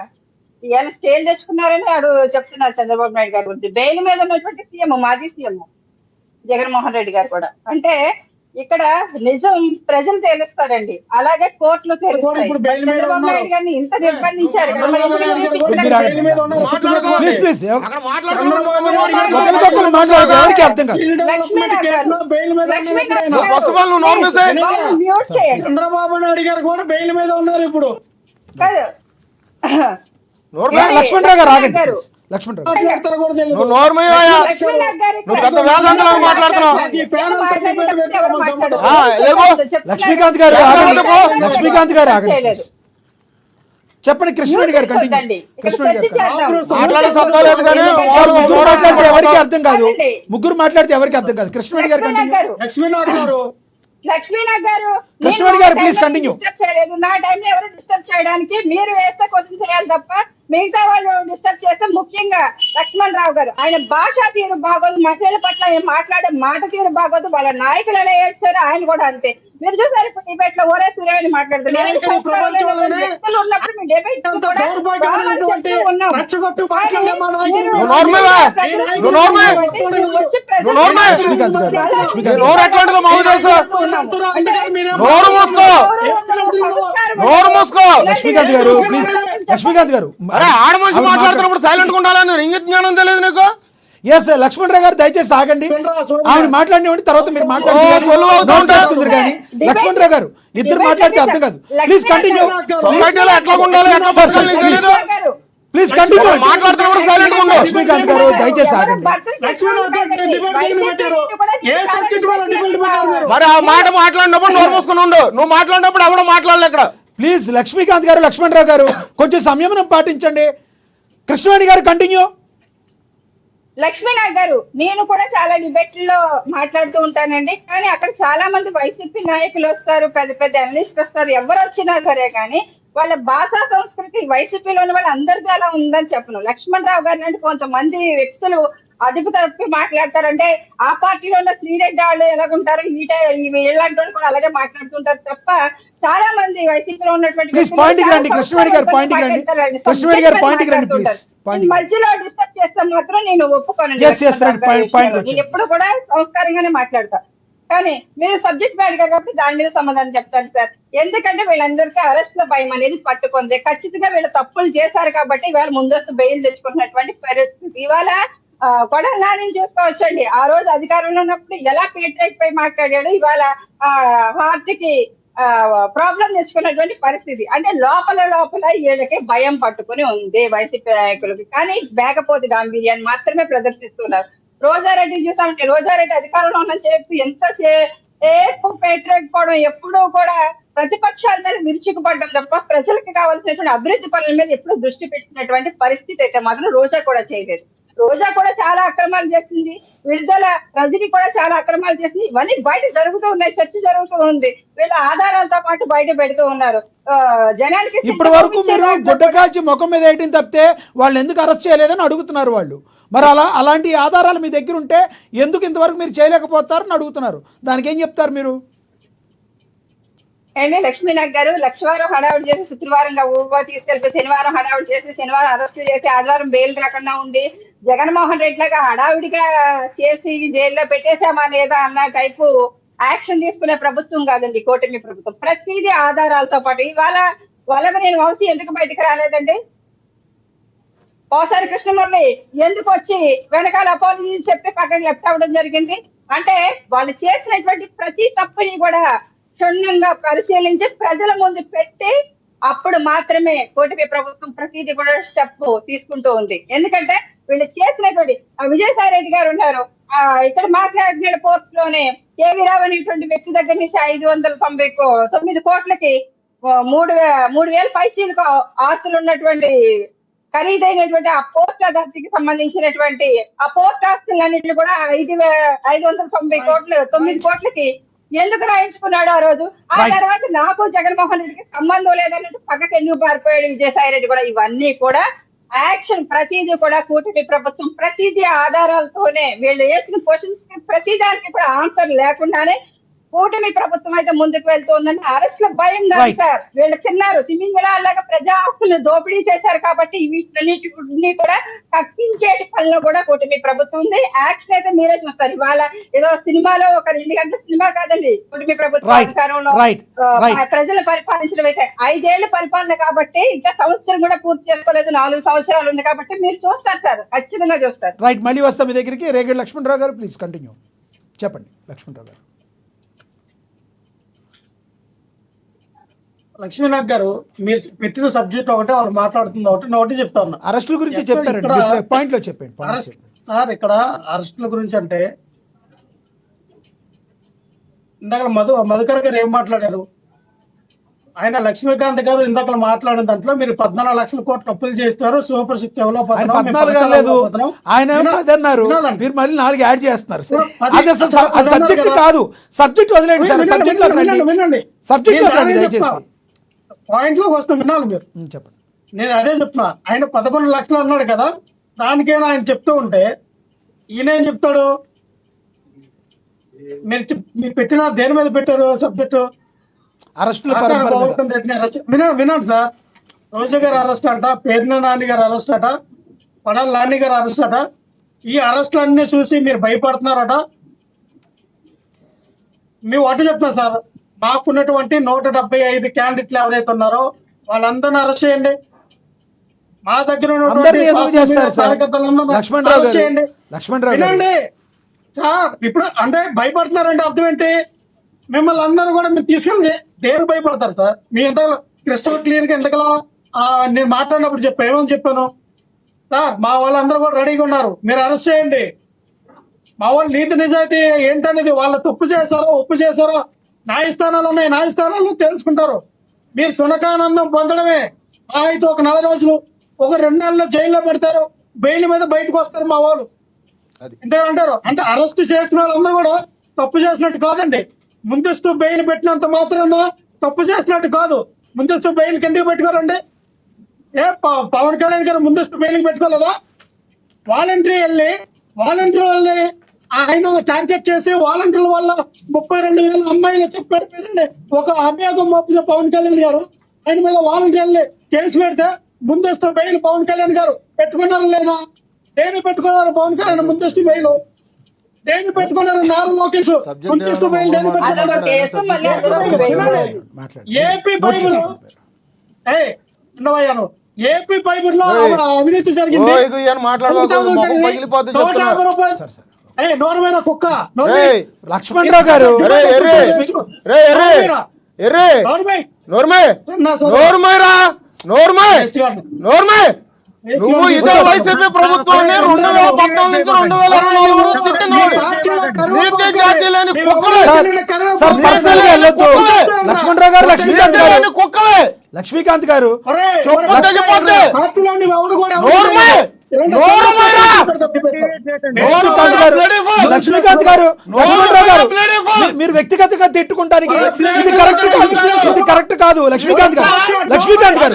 ఇవాళ స్టేల్ తెచ్చుకున్నారని చెప్తున్నారు చంద్రబాబు నాయుడు గారి గురించి. బెయిల్ మీద ఉన్నటువంటి సీఎం, మాజీ సీఎం జగన్మోహన్ రెడ్డి గారు కూడా. అంటే ఇక్కడ నిజం ప్రజలు తెలుస్తారండి, అలాగే కోర్టులు తెలుస్తాయి. చంద్రబాబు నాయుడు గారిని ఇంత నిర్బంధించారు కదా, చంద్రబాబు నాయుడు గారు కూడా బెయిల్ మీద ఉన్నారు ఇప్పుడు. కాదు లక్ష్మణ్ రావు గారు ఆగండి. లక్ష్మణ్ రావు లక్ష్మీకాంత్ గారు ఆగండి. లక్ష్మీకాంత్ గారు ఆగండి. చెప్పండి కృష్ణరెడ్డి గారు కంటిన్యూ. కృష్ణరెడ్డి గారు ముగ్గురు మాట్లాడితే ఎవరికి అర్థం కాదు. ముగ్గురు మాట్లాడితే ఎవరికి అర్థం కాదు. కృష్ణరెడ్డి గారు కంటిన్యూ. లక్ష్మీనాథ్ గారు కృష్ణరెడ్డి గారు ప్లీజ్ కంటిన్యూ. నా టైంలో ఎవరు డిస్టర్బ్ చేయడానికి, మీరు వేస్తే కొంచెం చేయాలి తప్ప మిగతా వాళ్ళు డిస్టర్బ్ చేస్తే, ముఖ్యంగా లక్ష్మణ్ రావు గారు ఆయన భాషా తీరు బాగోదు, మహిళల పట్ల ఆయన మాట్లాడే మాట తీరు బాగోదు, వాళ్ళ నాయకులు ఎలా ఏడ్చారు ఆయన కూడా అంతే. మీరు చూసారు ఇప్పుడు డిబేట్ లో ఓరే సూర్యని మాట్లాడుతున్నారు. లక్ష్మీకాంత్ గారు ప్లీజ్. లక్ష్మీకాంత్ గారు మాట్లాడుతున్నప్పుడు సైలెంట్ ఉండాలని ఇంగిత జ్ఞానం తెలియదు నీకు. ఎస్ లక్ష్మణ్ రావు గారు దయచేసి ఆగండి. ఆవిడ మాట్లాడినవ్వండి, తర్వాత మీరు మాట్లాడుతున్నారు. కానీ లక్ష్మణ్ రావు గారు ఇద్దరు మాట్లాడితే అర్థం కాదు. Please continue. Please continue. మాట్లాడుతున్నప్పుడు సైలెంట్ ఉండు. లక్ష్మీకాంత్ గారు దయచేసి ఆగండి. మరి ఆ మాట మాట్లాడినప్పుడు నోరు మూసుకుని ఉండు. నువ్వు మాట్లాడినప్పుడు ఎవడో మాట్లాడలే ఇక్కడ. ప్లీజ్ లక్ష్మీకాంత్ గారు, లక్ష్మణ్ రావు గారు కొంచెం సంయమనం పాటించండి. కృష్ణవేణి గారు కంటిన్యూ. లక్ష్మీనాథ్ గారు నేను కూడా చాలా డిబేట్లలో మాట్లాడుతూ ఉంటానండి. కానీ అక్కడ చాలా మంది వైసీపీ నాయకులు వస్తారు, పెద్ద పెద్ద అనలిస్ట్ వస్తారు, ఎవరు వచ్చినా సరే కానీ వాళ్ళ భాషా సంస్కృతి వైసీపీలో ఉన్న వాళ్ళు అందరిది అలా ఉందని చెప్పను. లక్ష్మణ్ రావు గారిని అంటే కొంతమంది వ్యక్తులు అదుపు తప్పి మాట్లాడతారంటే ఆ పార్టీలో ఉన్న శ్రీరెడ్డి వాళ్ళు ఎలాగుంటారు ఇలాంటి వాళ్ళు కూడా అలాగే మాట్లాడుతుంటారు తప్ప చాలా మంది వైసీపీలో ఉన్నటువంటి ప్లీజ్ వ్యక్తులు పాయింట్కి చాలా రండి, కృష్ణవేణి గారు సంస్కారం పాయింట్కి రండి, మాట్లాడతారండి. కృష్ణవేణి గారు Subject పాయింట్కి రండి ప్లీజ్, మాట్లాడుతుంటారు. పాయింట్కి మధ్యలో డిస్టర్బ్ చేస్తే మాత్రం నేను ఒప్పుకోనండి. Yes, yes, లక్ష్మణ్ రావు గారి రండి, point విషయంలో. వచ్చేయండి. నేను ఎప్పుడు కూడా సంస్కారంగానే మాట్లాడతా. కానీ మీరు సబ్జెక్ట్ మ్యాటర్ కాబట్టి దాని మీద సమాధానం చెప్తాను సార్. ఎందుకంటే వీళ్ళందరికీ అరెస్ట్ల భయం అనేది పట్టుకుంది. ఖచ్చితంగా వీళ్ళు తప్పులు చేశారు కాబట్టి ఇవాళ ముందస్తు బెయిల్ తెచ్చుకున్నటువంటి పరిస్థితి. ఇవాళ కొడాలి నాని చూసుకోవచ్చండి. ఆ రోజు అధికారంలో ఉన్నప్పుడు ఎలా పై మాట్లాడాడు, ఇవాళ హార్ట్ కి ప్రాబ్లం తెచ్చుకున్నటువంటి పరిస్థితి. అంటే లోపల వీళ్ళకి భయం పట్టుకుని ఉంది వైసీపీ నాయకులకి. కానీ మేకపోతు గాంభీర్యాన్ని మాత్రమే ప్రదర్శిస్తున్నారు. రోజారెడ్డి చూసామంటే రోజారెడ్డి అధికారంలో ఉన్న చేపు ఎంత వ్యతిరేకపోవడం, ఎప్పుడూ కూడా ప్రతిపక్షాల మీద విరుచుకుపడడం తప్ప ప్రజలకు కావాల్సినటువంటి అభివృద్ధి పనుల మీద ఎప్పుడు దృష్టి పెట్టినటువంటి పరిస్థితి అయితే మాత్రం రోజా కూడా చేయలేదు. రోజా కూడా చాలా అక్రమాలు చేసింది, విడుదల రజని కూడా చాలా అక్రమాలు చేసింది. ఇవన్నీ బయట జరుగుతూ ఉన్నాయి, చర్చ జరుగుతూ ఉంది. వీళ్ళ ఆధారాలతో పాటు బయట పెడుతూ ఉన్నారు. జనానికి ఇప్పటి వరకు మీరు గుడ్డ కాల్చి ముఖం మీద వేయటం తప్పితే వాళ్ళు ఎందుకు అరెస్ట్ చేయలేదని అడుగుతున్నారు వాళ్ళు. మరి అలాంటి ఆధారాలు మీ దగ్గర ఉంటే ఎందుకు ఇంతవరకు మీరు చేయలేకపోతారని అడుగుతున్నారు. దానికి ఏం చెప్తారు మీరు? అండి లక్ష్మీనాథ్ గారు లక్షవారం హడావుడి చేసి శుక్రవారంగా ఊబా తీసుకెళ్తే శనివారం హడావుడి చేసి శనివారం అరెస్టు చేసి ఆదివారం బెయిల్ రాకుండా ఉండి జగన్మోహన్ రెడ్డి లాగా హడావుడిగా చేసి జైల్లో పెట్టేశామా లేదా అన్న టైపు యాక్షన్ తీసుకునే ప్రభుత్వం కాదండి కూటమి ప్రభుత్వం. ప్రతిదీ ఆధారాలతో పాటు ఇవాళ వల్లభనేని వంశీ ఎందుకు బయటకు రాలేదండి? కోసారి కృష్ణమురళి ఎందుకు వచ్చి వెనకాల అపాలజీ చెప్పి పక్కన లెఫ్ట్ అవ్వడం జరిగింది? అంటే వాళ్ళు చేసినటువంటి ప్రతి తప్పుని కూడా క్షుణ్ణంగా పరిశీలించి ప్రజల ముందు పెట్టి అప్పుడు మాత్రమే కూటమి ప్రభుత్వం ప్రతిదీ కూడా స్టెప్ తీసుకుంటూ ఉంది. ఎందుకంటే వీళ్ళు చేసినటువంటి విజయసాయి రెడ్డి గారు ఉన్నారు, ఇక్కడ మాట్లాడిన పోర్ట్ లోనే కేవీ రావు అనేటువంటి వ్యక్తి దగ్గర నుంచి 599 కోట్లకి 3,000 పైసలకు ఆస్తులు ఉన్నటువంటి ఖరీదైనటువంటి ఆ పోర్ట్ అథారిటీకి సంబంధించినటువంటి ఆ పోర్ట్ ఆస్తులన్నింటినీ కూడా 9 కోట్లకి ఎందుకు రాయించుకున్నాడు ఆ రోజు? ఆ తర్వాత నాకు జగన్మోహన్ రెడ్డికి సంబంధం లేదన్నట్టు పక్కకి ఎందుకు పారిపోయాడు విజయసాయి రెడ్డి కూడా? ఇవన్నీ కూడా యాక్షన్ ప్రతిదీ కూడా కూటమి ప్రభుత్వం ప్రతిదీ ఆధారాలతోనే వీళ్ళు వేసిన క్వశ్చన్స్ కి ప్రతి దానికి కూడా ఆన్సర్ లేకుండానే కూటమి ప్రభుత్వం అయితే ముందుకు వెళ్తుందని అరెస్ట్ల భయం కాదు సార్. వీళ్ళు తిన్నారు తిమింగళాలాగా ప్రజా ఆస్తులను దోపిడీ చేశారు కాబట్టి వీటిని కూడా కక్కించేటి పనిలో కూడా కూటమి ప్రభుత్వం ఉంది. యాక్షన్ అయితే మీరే చూస్తారు. ఇవాళ ఏదో సినిమాలో ఒక 2 గంటల సినిమా కాదండి కూటమి ప్రభుత్వం అధికారంలో ప్రజలు పరిపాలించడం అయితే 5 ఏళ్ల పరిపాలన కాబట్టి ఇంకా సంవత్సరం కూడా పూర్తి చేసుకోలేదు, 4 సంవత్సరాలు ఉంది కాబట్టి మీరు చూస్తారు సార్, ఖచ్చితంగా చూస్తారు. రైట్, మళ్ళీ వస్తాం మీ దగ్గరికి. రేగడి లక్ష్మణరావు గారు ప్లీజ్ కంటిన్యూ. చెప్పండి లక్ష్మణరావు గారు. లక్ష్మీనాథ్ గారు మీరు పెట్టిన సబ్జెక్ట్ ఒకటే వాళ్ళు మాట్లాడుతుంది ఒకటి చెప్తా ఉన్నా. అరెస్టుల గురించి చెప్పారండి, పాయింట్ లో చెప్పండి సార్. ఇక్కడ అరెస్టుల గురించి అంటే ఇందాక మధుకర్ గారు ఏం మాట్లాడారు? ఆయన లక్ష్మీకాంత్ గారు ఇందాక మాట్లాడిన దాంట్లో మీరు 14 లక్షల కోట్లు అప్పులు చేస్తారు, సూపర్ 6 లేదు ఆయన అన్నారు, మీరు మళ్ళీ 4 యాడ్ చేస్తున్నారు. అది సబ్జెక్ట్ కాదు, సబ్జెక్ట్ వదిలేండి సార్, సబ్జెక్ట్ లోకి రండి, సబ్జెక్ట్ లోకి రండి దయచేసి. పాయింట్ లోకి వస్తాం, వినాలి మీరు. చెప్పండి. నేను అదే చెప్తున్నా, ఆయన 11 లక్షలు అన్నాడు కదా, దానికైనా ఆయన చెప్తూ ఉంటే ఈయన ఏం చెప్తాడు? మీరు పెట్టిన దేని మీద పెట్టారు సబ్జెక్టు? అరెస్టులు వినండి సార్. రోజా గారు అరెస్ట్ అంట, పేర్న నాని గారు అరెస్ట్ అట, పడాలి నాని గారు అరెస్ట్ అట. ఈ అరెస్టులన్నీ చూసి మీరు భయపడుతున్నారట. మేము ఒకటి చెప్తాం సార్, మాకున్నటువంటి 175 క్యాండిడేట్లు ఎవరైతే ఉన్నారో వాళ్ళందరినీ అరెస్ట్ చేయండి. మా దగ్గర వినండి సార్. ఇప్పుడు అంటే భయపడుతున్నారంటే అర్థం ఏంటి? మిమ్మల్ని అందరూ కూడా మీరు తీసుకెళ్ళి దేనికి భయపడతారు సార్? మీ ఎంత క్రిస్టల్ క్లియర్ గా ఎంతకలా నేను మాట్లాడినప్పుడు ఏమని చెప్పాను సార్? మా వాళ్ళందరూ కూడా రెడీగా ఉన్నారు, మీరు అరెస్ట్ చేయండి. మా వాళ్ళు నీతి నిజాయితీ ఏంటనేది, వాళ్ళ తప్పు చేశారో ఒప్పు చేశారో న్యాయస్థానాలు ఉన్నాయి, న్యాయస్థానాలు తెలుసుకుంటారు. మీరు సునకానందం పొందడమే. అయితే ఒక 4 రోజులు, ఒక 2 నెలల్లో జైల్లో పెడతారు, బెయిల్ మీద బయటకు వస్తారు మా వాళ్ళు. అంటారు అంటే అరెస్ట్ చేసిన వాళ్ళందరూ కూడా తప్పు చేసినట్టు కాదండి. ముందస్తు బెయిల్ పెట్టినంత మాత్రాన తప్పు చేసినట్టు కాదు. ముందస్తు బెయిల్కి ఎందుకు పెట్టుకోరండి? పవన్ కళ్యాణ్ గారు ముందస్తు బెయిల్కి పెట్టుకోలేదా? వాలంటరీ వెళ్ళి ఆయన టార్గెట్ చేసి వాలంటీర్ల వల్ల 32,000 అమ్మాయిలు చెప్పారండి. ఒక అభియోగం మోపిన పవన్ కళ్యాణ్ గారు ఆయన మీద వాలంటీర్లు కేసు పెడితే ముందస్తు బెయిల్ పవన్ కళ్యాణ్ గారు పెట్టుకున్నారా లేదా? దేని పెట్టుకున్నారు పవన్ కళ్యాణ్ ముందస్తు బెయిల్? దేని పెట్టుకున్నారు నారా లోకేష్ ముందస్తు బెయిల్? దేని పెట్టుకున్నారు? ఏపీ బైబుల్ విన్నవయ్యాను. ఏపీ బైబుల్ లో అవినీతి జరిగింది. 150 రూపాయలు నోరమైన కుక్క లక్ష్మణ్ రావు గారు నువ్వు ఇదే వైసీపీ ప్రభుత్వాన్ని 2019 నుంచి 2024 వరకు తిట్టినవాడు. నీతి జాతి లేని కుక్కవే. సార్ పర్సనల్ గా వెళ్ళొద్దు. లక్ష్మణ్ రావు గారు, లక్ష్మీకాంత్ గారు, కుక్కవే. లక్ష్మీకాంత్ గారు చెప్పు తగ్గిపోతే లక్ష్మీకాంత్ గారు, లక్ష్మణ్ రావు గారు, మీరు వ్యక్తిగతంగా తిట్టుకుంటానికి ఇది కరెక్ట్ కాదు, ఇది కరెక్ట్ కాదు. లక్ష్మీకాంత్ గారు, లక్ష్మీకాంత్ గారు,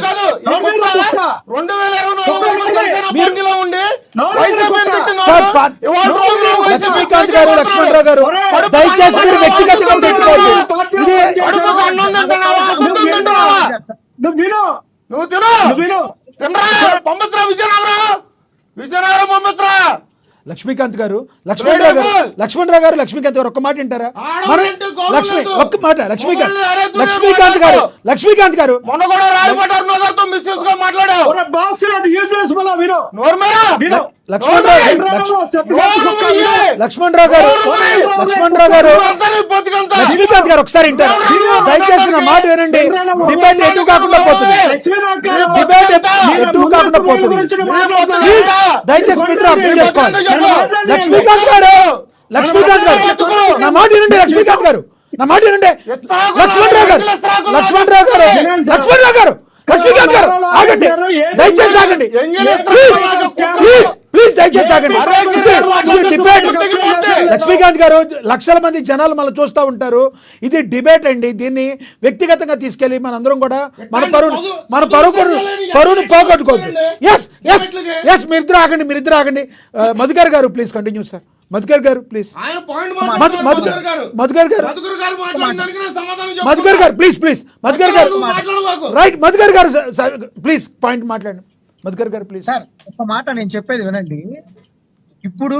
లక్ష్మీకాంత్ గారు, లక్ష్మణ్ రావు గారు, దయచేసి మీరు వ్యక్తిగతంగా తిట్టుకోండి. ఇది నువ్వు తినరా పంపించరా విజయనగరం పంపించరా. లక్ష్మీకాంత్ గారు, లక్ష్మణ్ రావు గారు, లక్ష్మీకాంత్ గారు ఒక్క మాట వింటారా? ఒక్క మాట లక్ష్మీకాంత్ గారు, లక్ష్మీకాంత్ గారు మొన్న కూడా రాయపడ్డారు నగర్తో మిస్యూస్ గా మాట్లాడావు. లక్ష్మణ్ రావు గారు, లక్ష్మీకాంత్ గారు ఒకసారి వింటారు. దయచేసి నా మాట వినండి. డిబేట్ ఎటు కాకుండా పోతుంది. ప్లీజ్ దయచేసి మిత్రులు అర్థం చేసుకోవాలి. లక్ష్మీకాంత్ గారు, నా మాట వినండి. లక్ష్మీకాంత్ గారు లక్ష్మణ్ రావు గారు ఆగండి, దయచేసి ఆగండి. ప్లీజ్ దయచేసి ఆగండి. డిబేట్. లక్ష్మీకాంత్ గారు, లక్షల మంది జనాలు మనం చూస్తూ ఉంటారు. ఇది డిబేట్ అండి. దీన్ని వ్యక్తిగతంగా తీసుకెళ్లి మనందరం కూడా మన పరువును పోగొట్టుకోవద్దు. ఎస్ మీరిద్దరు ఆగండి. మధుకర్ గారు ప్లీజ్ కంటిన్యూ సార్. మధుకర్ గారు ప్లీజ్. మధుకర్ గారు ప్లీజ్ పాయింట్ మాట్లాడండి. మధుకర్ గారు ప్లీజ్. సార్ ఒక మాట నేను చెప్పేది వినండి. ఇప్పుడు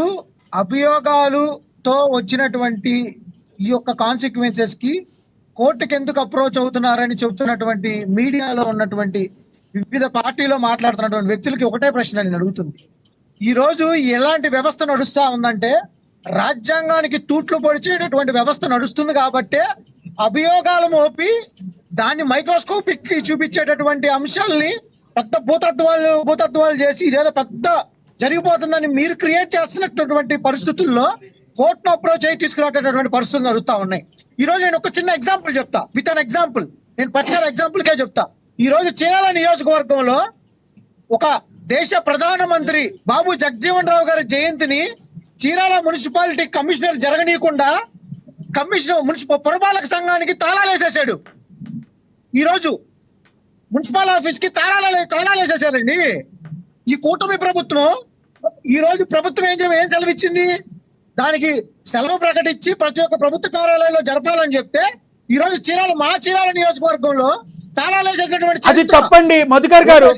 అభియోగాలుతో వచ్చినటువంటి ఈ యొక్క కాన్సిక్వెన్సెస్ కి కోర్టుకి ఎందుకు అప్రోచ్ అవుతున్నారని చెబుతున్నటువంటి మీడియాలో ఉన్నటువంటి వివిధ పార్టీలో మాట్లాడుతున్నటువంటి వ్యక్తులకి ఒకటే ప్రశ్న నేను అడుగుతుంది. ఈ రోజు ఎలాంటి వ్యవస్థ నడుస్తా ఉందంటే రాజ్యాంగానికి తూట్లు పొడిచేటటువంటి వ్యవస్థ నడుస్తుంది కాబట్టి అభియోగాలు మోపి దాన్ని మైక్రోస్కోపిక్ చూపించేటటువంటి అంశాలని పెద్ద భూతత్వాలు చేసి ఇదేదో పెద్ద జరిగిపోతుందని మీరు క్రియేట్ చేస్తున్నటువంటి పరిస్థితుల్లో కోర్టును అప్రోచ్ అయ్యి తీసుకురాటటువంటి పరిస్థితులు జరుగుతూ ఉన్నాయి. ఈ రోజు నేను ఒక చిన్న ఎగ్జాంపుల్ చెప్తా. విత్ అన్ ఎగ్జాంపుల్, నేను పచ్చని ఎగ్జాంపుల్కే చెప్తా. ఈ రోజు చీరాల నియోజకవర్గంలో ఒక దేశ ప్రధానమంత్రి బాబు జగజీవన్ రావు గారి జయంతిని చీరాల మున్సిపాలిటీ కమిషనర్ జరగనీయకుండా మున్సిపల్ పురపాలక సంఘానికి తాళాలు వేసేసాడు. ఈరోజు మున్సిపల్ ఆఫీస్ కి తాళాలు వేసేసారండి. ఈ కూటమి ప్రభుత్వం ఈ రోజు ప్రభుత్వం ఏం సెలవు ఇచ్చింది? దానికి సెలవు ప్రకటించి ప్రతి ఒక్క ప్రభుత్వ కార్యాలయంలో జరపాలని చెప్తే ఈ రోజు మా చీరాల నియోజకవర్గంలో తాళాలు వేసేసినటువంటి అది తప్పండి. మధుకర్ గారు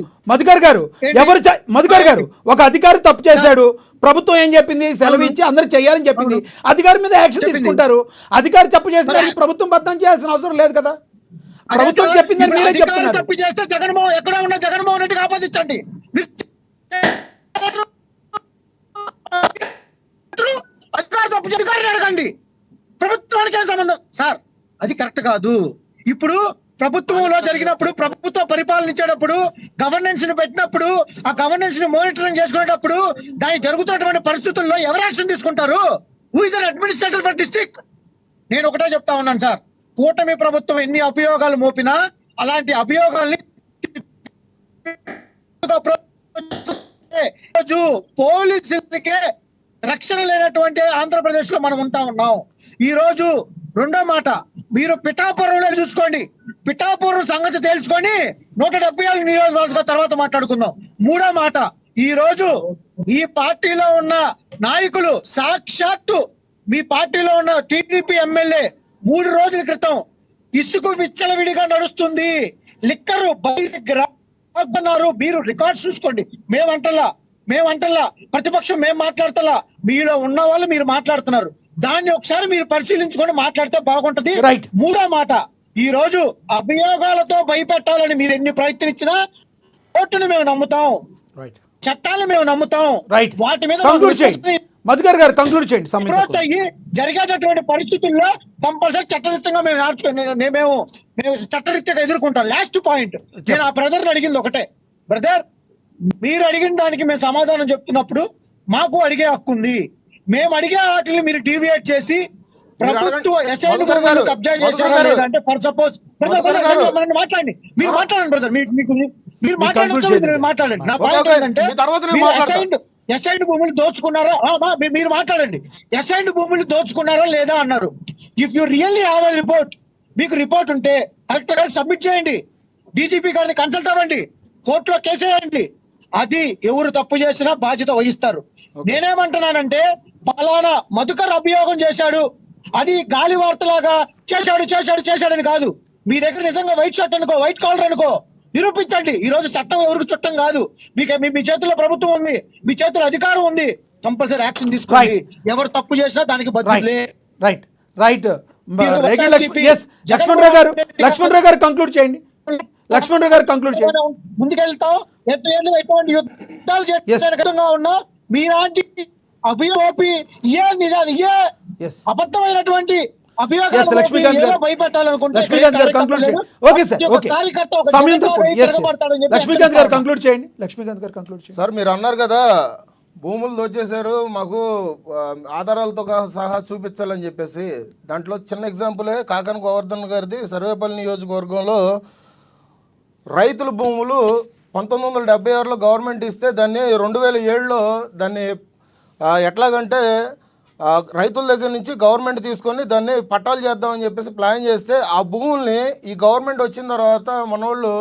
ఒక అధికారి తప్పు చేశాడు. ప్రభుత్వం ఏం చెప్పింది? సెలవు ఇచ్చి అందరూ చేయాలని చెప్పింది. అధికారి మీద యాక్షన్ తీసుకుంటారు. అధికారి తప్పు చేసిన ప్రభుత్వం బద్దం చేయాల్సిన అవసరం లేదు కదా. ప్రభుత్వం చెప్పిందని మీరే చెప్తున్నారు. తప్పు చేస్తే జగన్మోహన్ ఎక్కడ ఉన్న జగన్మోహన్ రెడ్డికి ఆపాదించండి. అధికారి తప్పు చేసి అధికారిని అడగండి. ప్రభుత్వానికి ఏం సంబంధం సార్? అది కరెక్ట్ కాదు. ఇప్పుడు ప్రభుత్వంలో జరిగినప్పుడు, ప్రభుత్వ పరిపాలన ఇచ్చేటప్పుడు, గవర్నెన్స్ ను పెట్టినప్పుడు, ఆ గవర్నెన్స్ ని మానిటరింగ్ చేసుకునేటప్పుడు దానికి జరుగుతున్నటువంటి పరిస్థితుల్లో ఎవరు యాక్షన్ తీసుకుంటారు? Who is an administrator for district? నేను ఒకటే చెప్తా ఉన్నాను సార్, కూటమి ప్రభుత్వం ఎన్ని అభియోగాలు మోపినా అలాంటి అభియోగాల్ని పోలీసులకే రక్షణ లేనటువంటి ఆంధ్రప్రదేశ్ లో మనం ఉంటా ఉన్నాం. ఈ రోజు రెండో మాట, మీరు పిఠాపురంలో చూసుకోండి, పిఠాపురం సంగతి తేల్చుకొని 174 నియోజకవర్గ తర్వాత మాట్లాడుకుందాం. మూడో మాట, ఈ రోజు ఈ పార్టీలో ఉన్న నాయకులు సాక్షాత్తు మీ పార్టీలో ఉన్న టీడీపీ ఎమ్మెల్యే 3 రోజుల క్రితం ఇసుకు విచ్చలవిడిగా నడుస్తుంది, లిక్కరు బయట దగ్గర అన్నారు. మీరు రికార్డ్స్ చూసుకోండి. మేమంటల్లా ప్రతిపక్షం మేము మాట్లాడతలా, మీలో ఉన్న వాళ్ళు మీరు మాట్లాడుతున్నారు. దాన్ని ఒకసారి మీరు పరిశీలించుకొని మాట్లాడితే బాగుంటది. Right. మూడో మాట, ఈ రోజు అభియోగాలతో భయపెట్టాలని మీరు ఎన్ని ప్రయత్నించినా కోర్టును మేము నమ్ముతాం, రైట్ చట్టాలను మేము నమ్ముతాం. రైట్ వాటి మీద కంక్లూడ్ చేయండి మధుకర్ గారు, కంక్లూడ్ చేయండి. సమయం అప్రోచ్ తక్కువ. అయ్యి జరిగేటటువంటి పరిస్థితుల్లో కంపల్సరీ చట్టరీత్యంగా మేము చట్టరీత్యంగా ఎదుర్కొంటాం. లాస్ట్ పాయింట్, నేను ఆ బ్రదర్ని అడిగింది ఒకటే, బ్రదర్ మీరు అడిగిన దానికి మేము సమాధానం చెప్తున్నప్పుడు మాకు అడిగే హక్కు ఉంది. మేము అడిగే వాటిని మీరు డీవియేట్ చేసి ప్రభుత్వ అసైన్డ్ భూములను కబ్జా చేశారా లేదా అంటే, ఫర్ సపోజ్ మాట్లాడండి, మీరు మాట్లాడండి బ్రదర్, మీరు మాట్లాడండి. నా పాయింట్ ఏంటంటే అసైన్డ్ భూములు దోచుకున్నారా, మీరు మాట్లాడండి. అసైన్డ్ భూములు దోచుకున్నారా లేదా అన్నారు. If you really have a report, మీకు రిపోర్ట్ ఉంటే కలెక్టర్ గారికి సబ్మిట్ చేయండి, డీజీపీ గారిని కన్సల్ట్ అవ్వండి, కోర్టులో కేసేయండి. అది ఎవరు తప్పు చేసినా బాధ్యత వహిస్తారు. నేనేమంటున్నానంటే, పలానా మధుకర్ అభియోగం చేశాడు, అది గాలి వార్తలాగా చేశాడని కాదు. మీ దగ్గర నిజంగా వైట్ షర్ట్ అనుకో, వైట్ కాలర్ అనుకో, నిరూపించండి. ఈ రోజు చట్టం ఎవరికి చుట్టం కాదు. మీ చేతుల్లో ప్రభుత్వం ఉంది, మీ చేతుల్లో అధికారం ఉంది. కంపల్సరీ యాక్షన్ తీసుకోండి. ఎవరు తప్పు చేసినా దానికి బదులే. రైట్ రైట్ లక్ష్మణరావు గారు కంక్లూడ్ చేయండి. లక్ష్మణరావు గారు కంక్లూడ్ చేయండి. ముందుకెళ్తాం, ఎటువంటి యుద్ధాలు చేయడంగా ఉన్నా మీలాంటి అభియోపి అబద్ధమైనటువంటి లక్ష్మీకాంత్ గారు కంక్లూడ్ చేయండి. ఓకే సార్, ఓకే సమయం లక్ష్మీకాంత్ గారు కంక్లూడ్ చేయండి. సార్ మీరు అన్నారు కదా భూములు దోచేశారు, మాకు ఆధారాలతో సహా చూపించాలని చెప్పేసి. దాంట్లో చిన్న ఎగ్జాంపులే కాకాని గోవర్ధన్ గారిది సర్వేపల్లి నియోజకవర్గంలో రైతుల భూములు 1976లో గవర్నమెంట్ ఇస్తే దాన్ని 2007లో దాన్ని ఎట్లాగంటే రైతుల దగ్గర నుంచి గవర్నమెంట్ తీసుకొని దాన్ని పట్టాలు చేద్దామని చెప్పేసి ప్లాన్ చేస్తే ఆ భూముల్ని ఈ గవర్నమెంట్ వచ్చిన తర్వాత మనోళ్ళు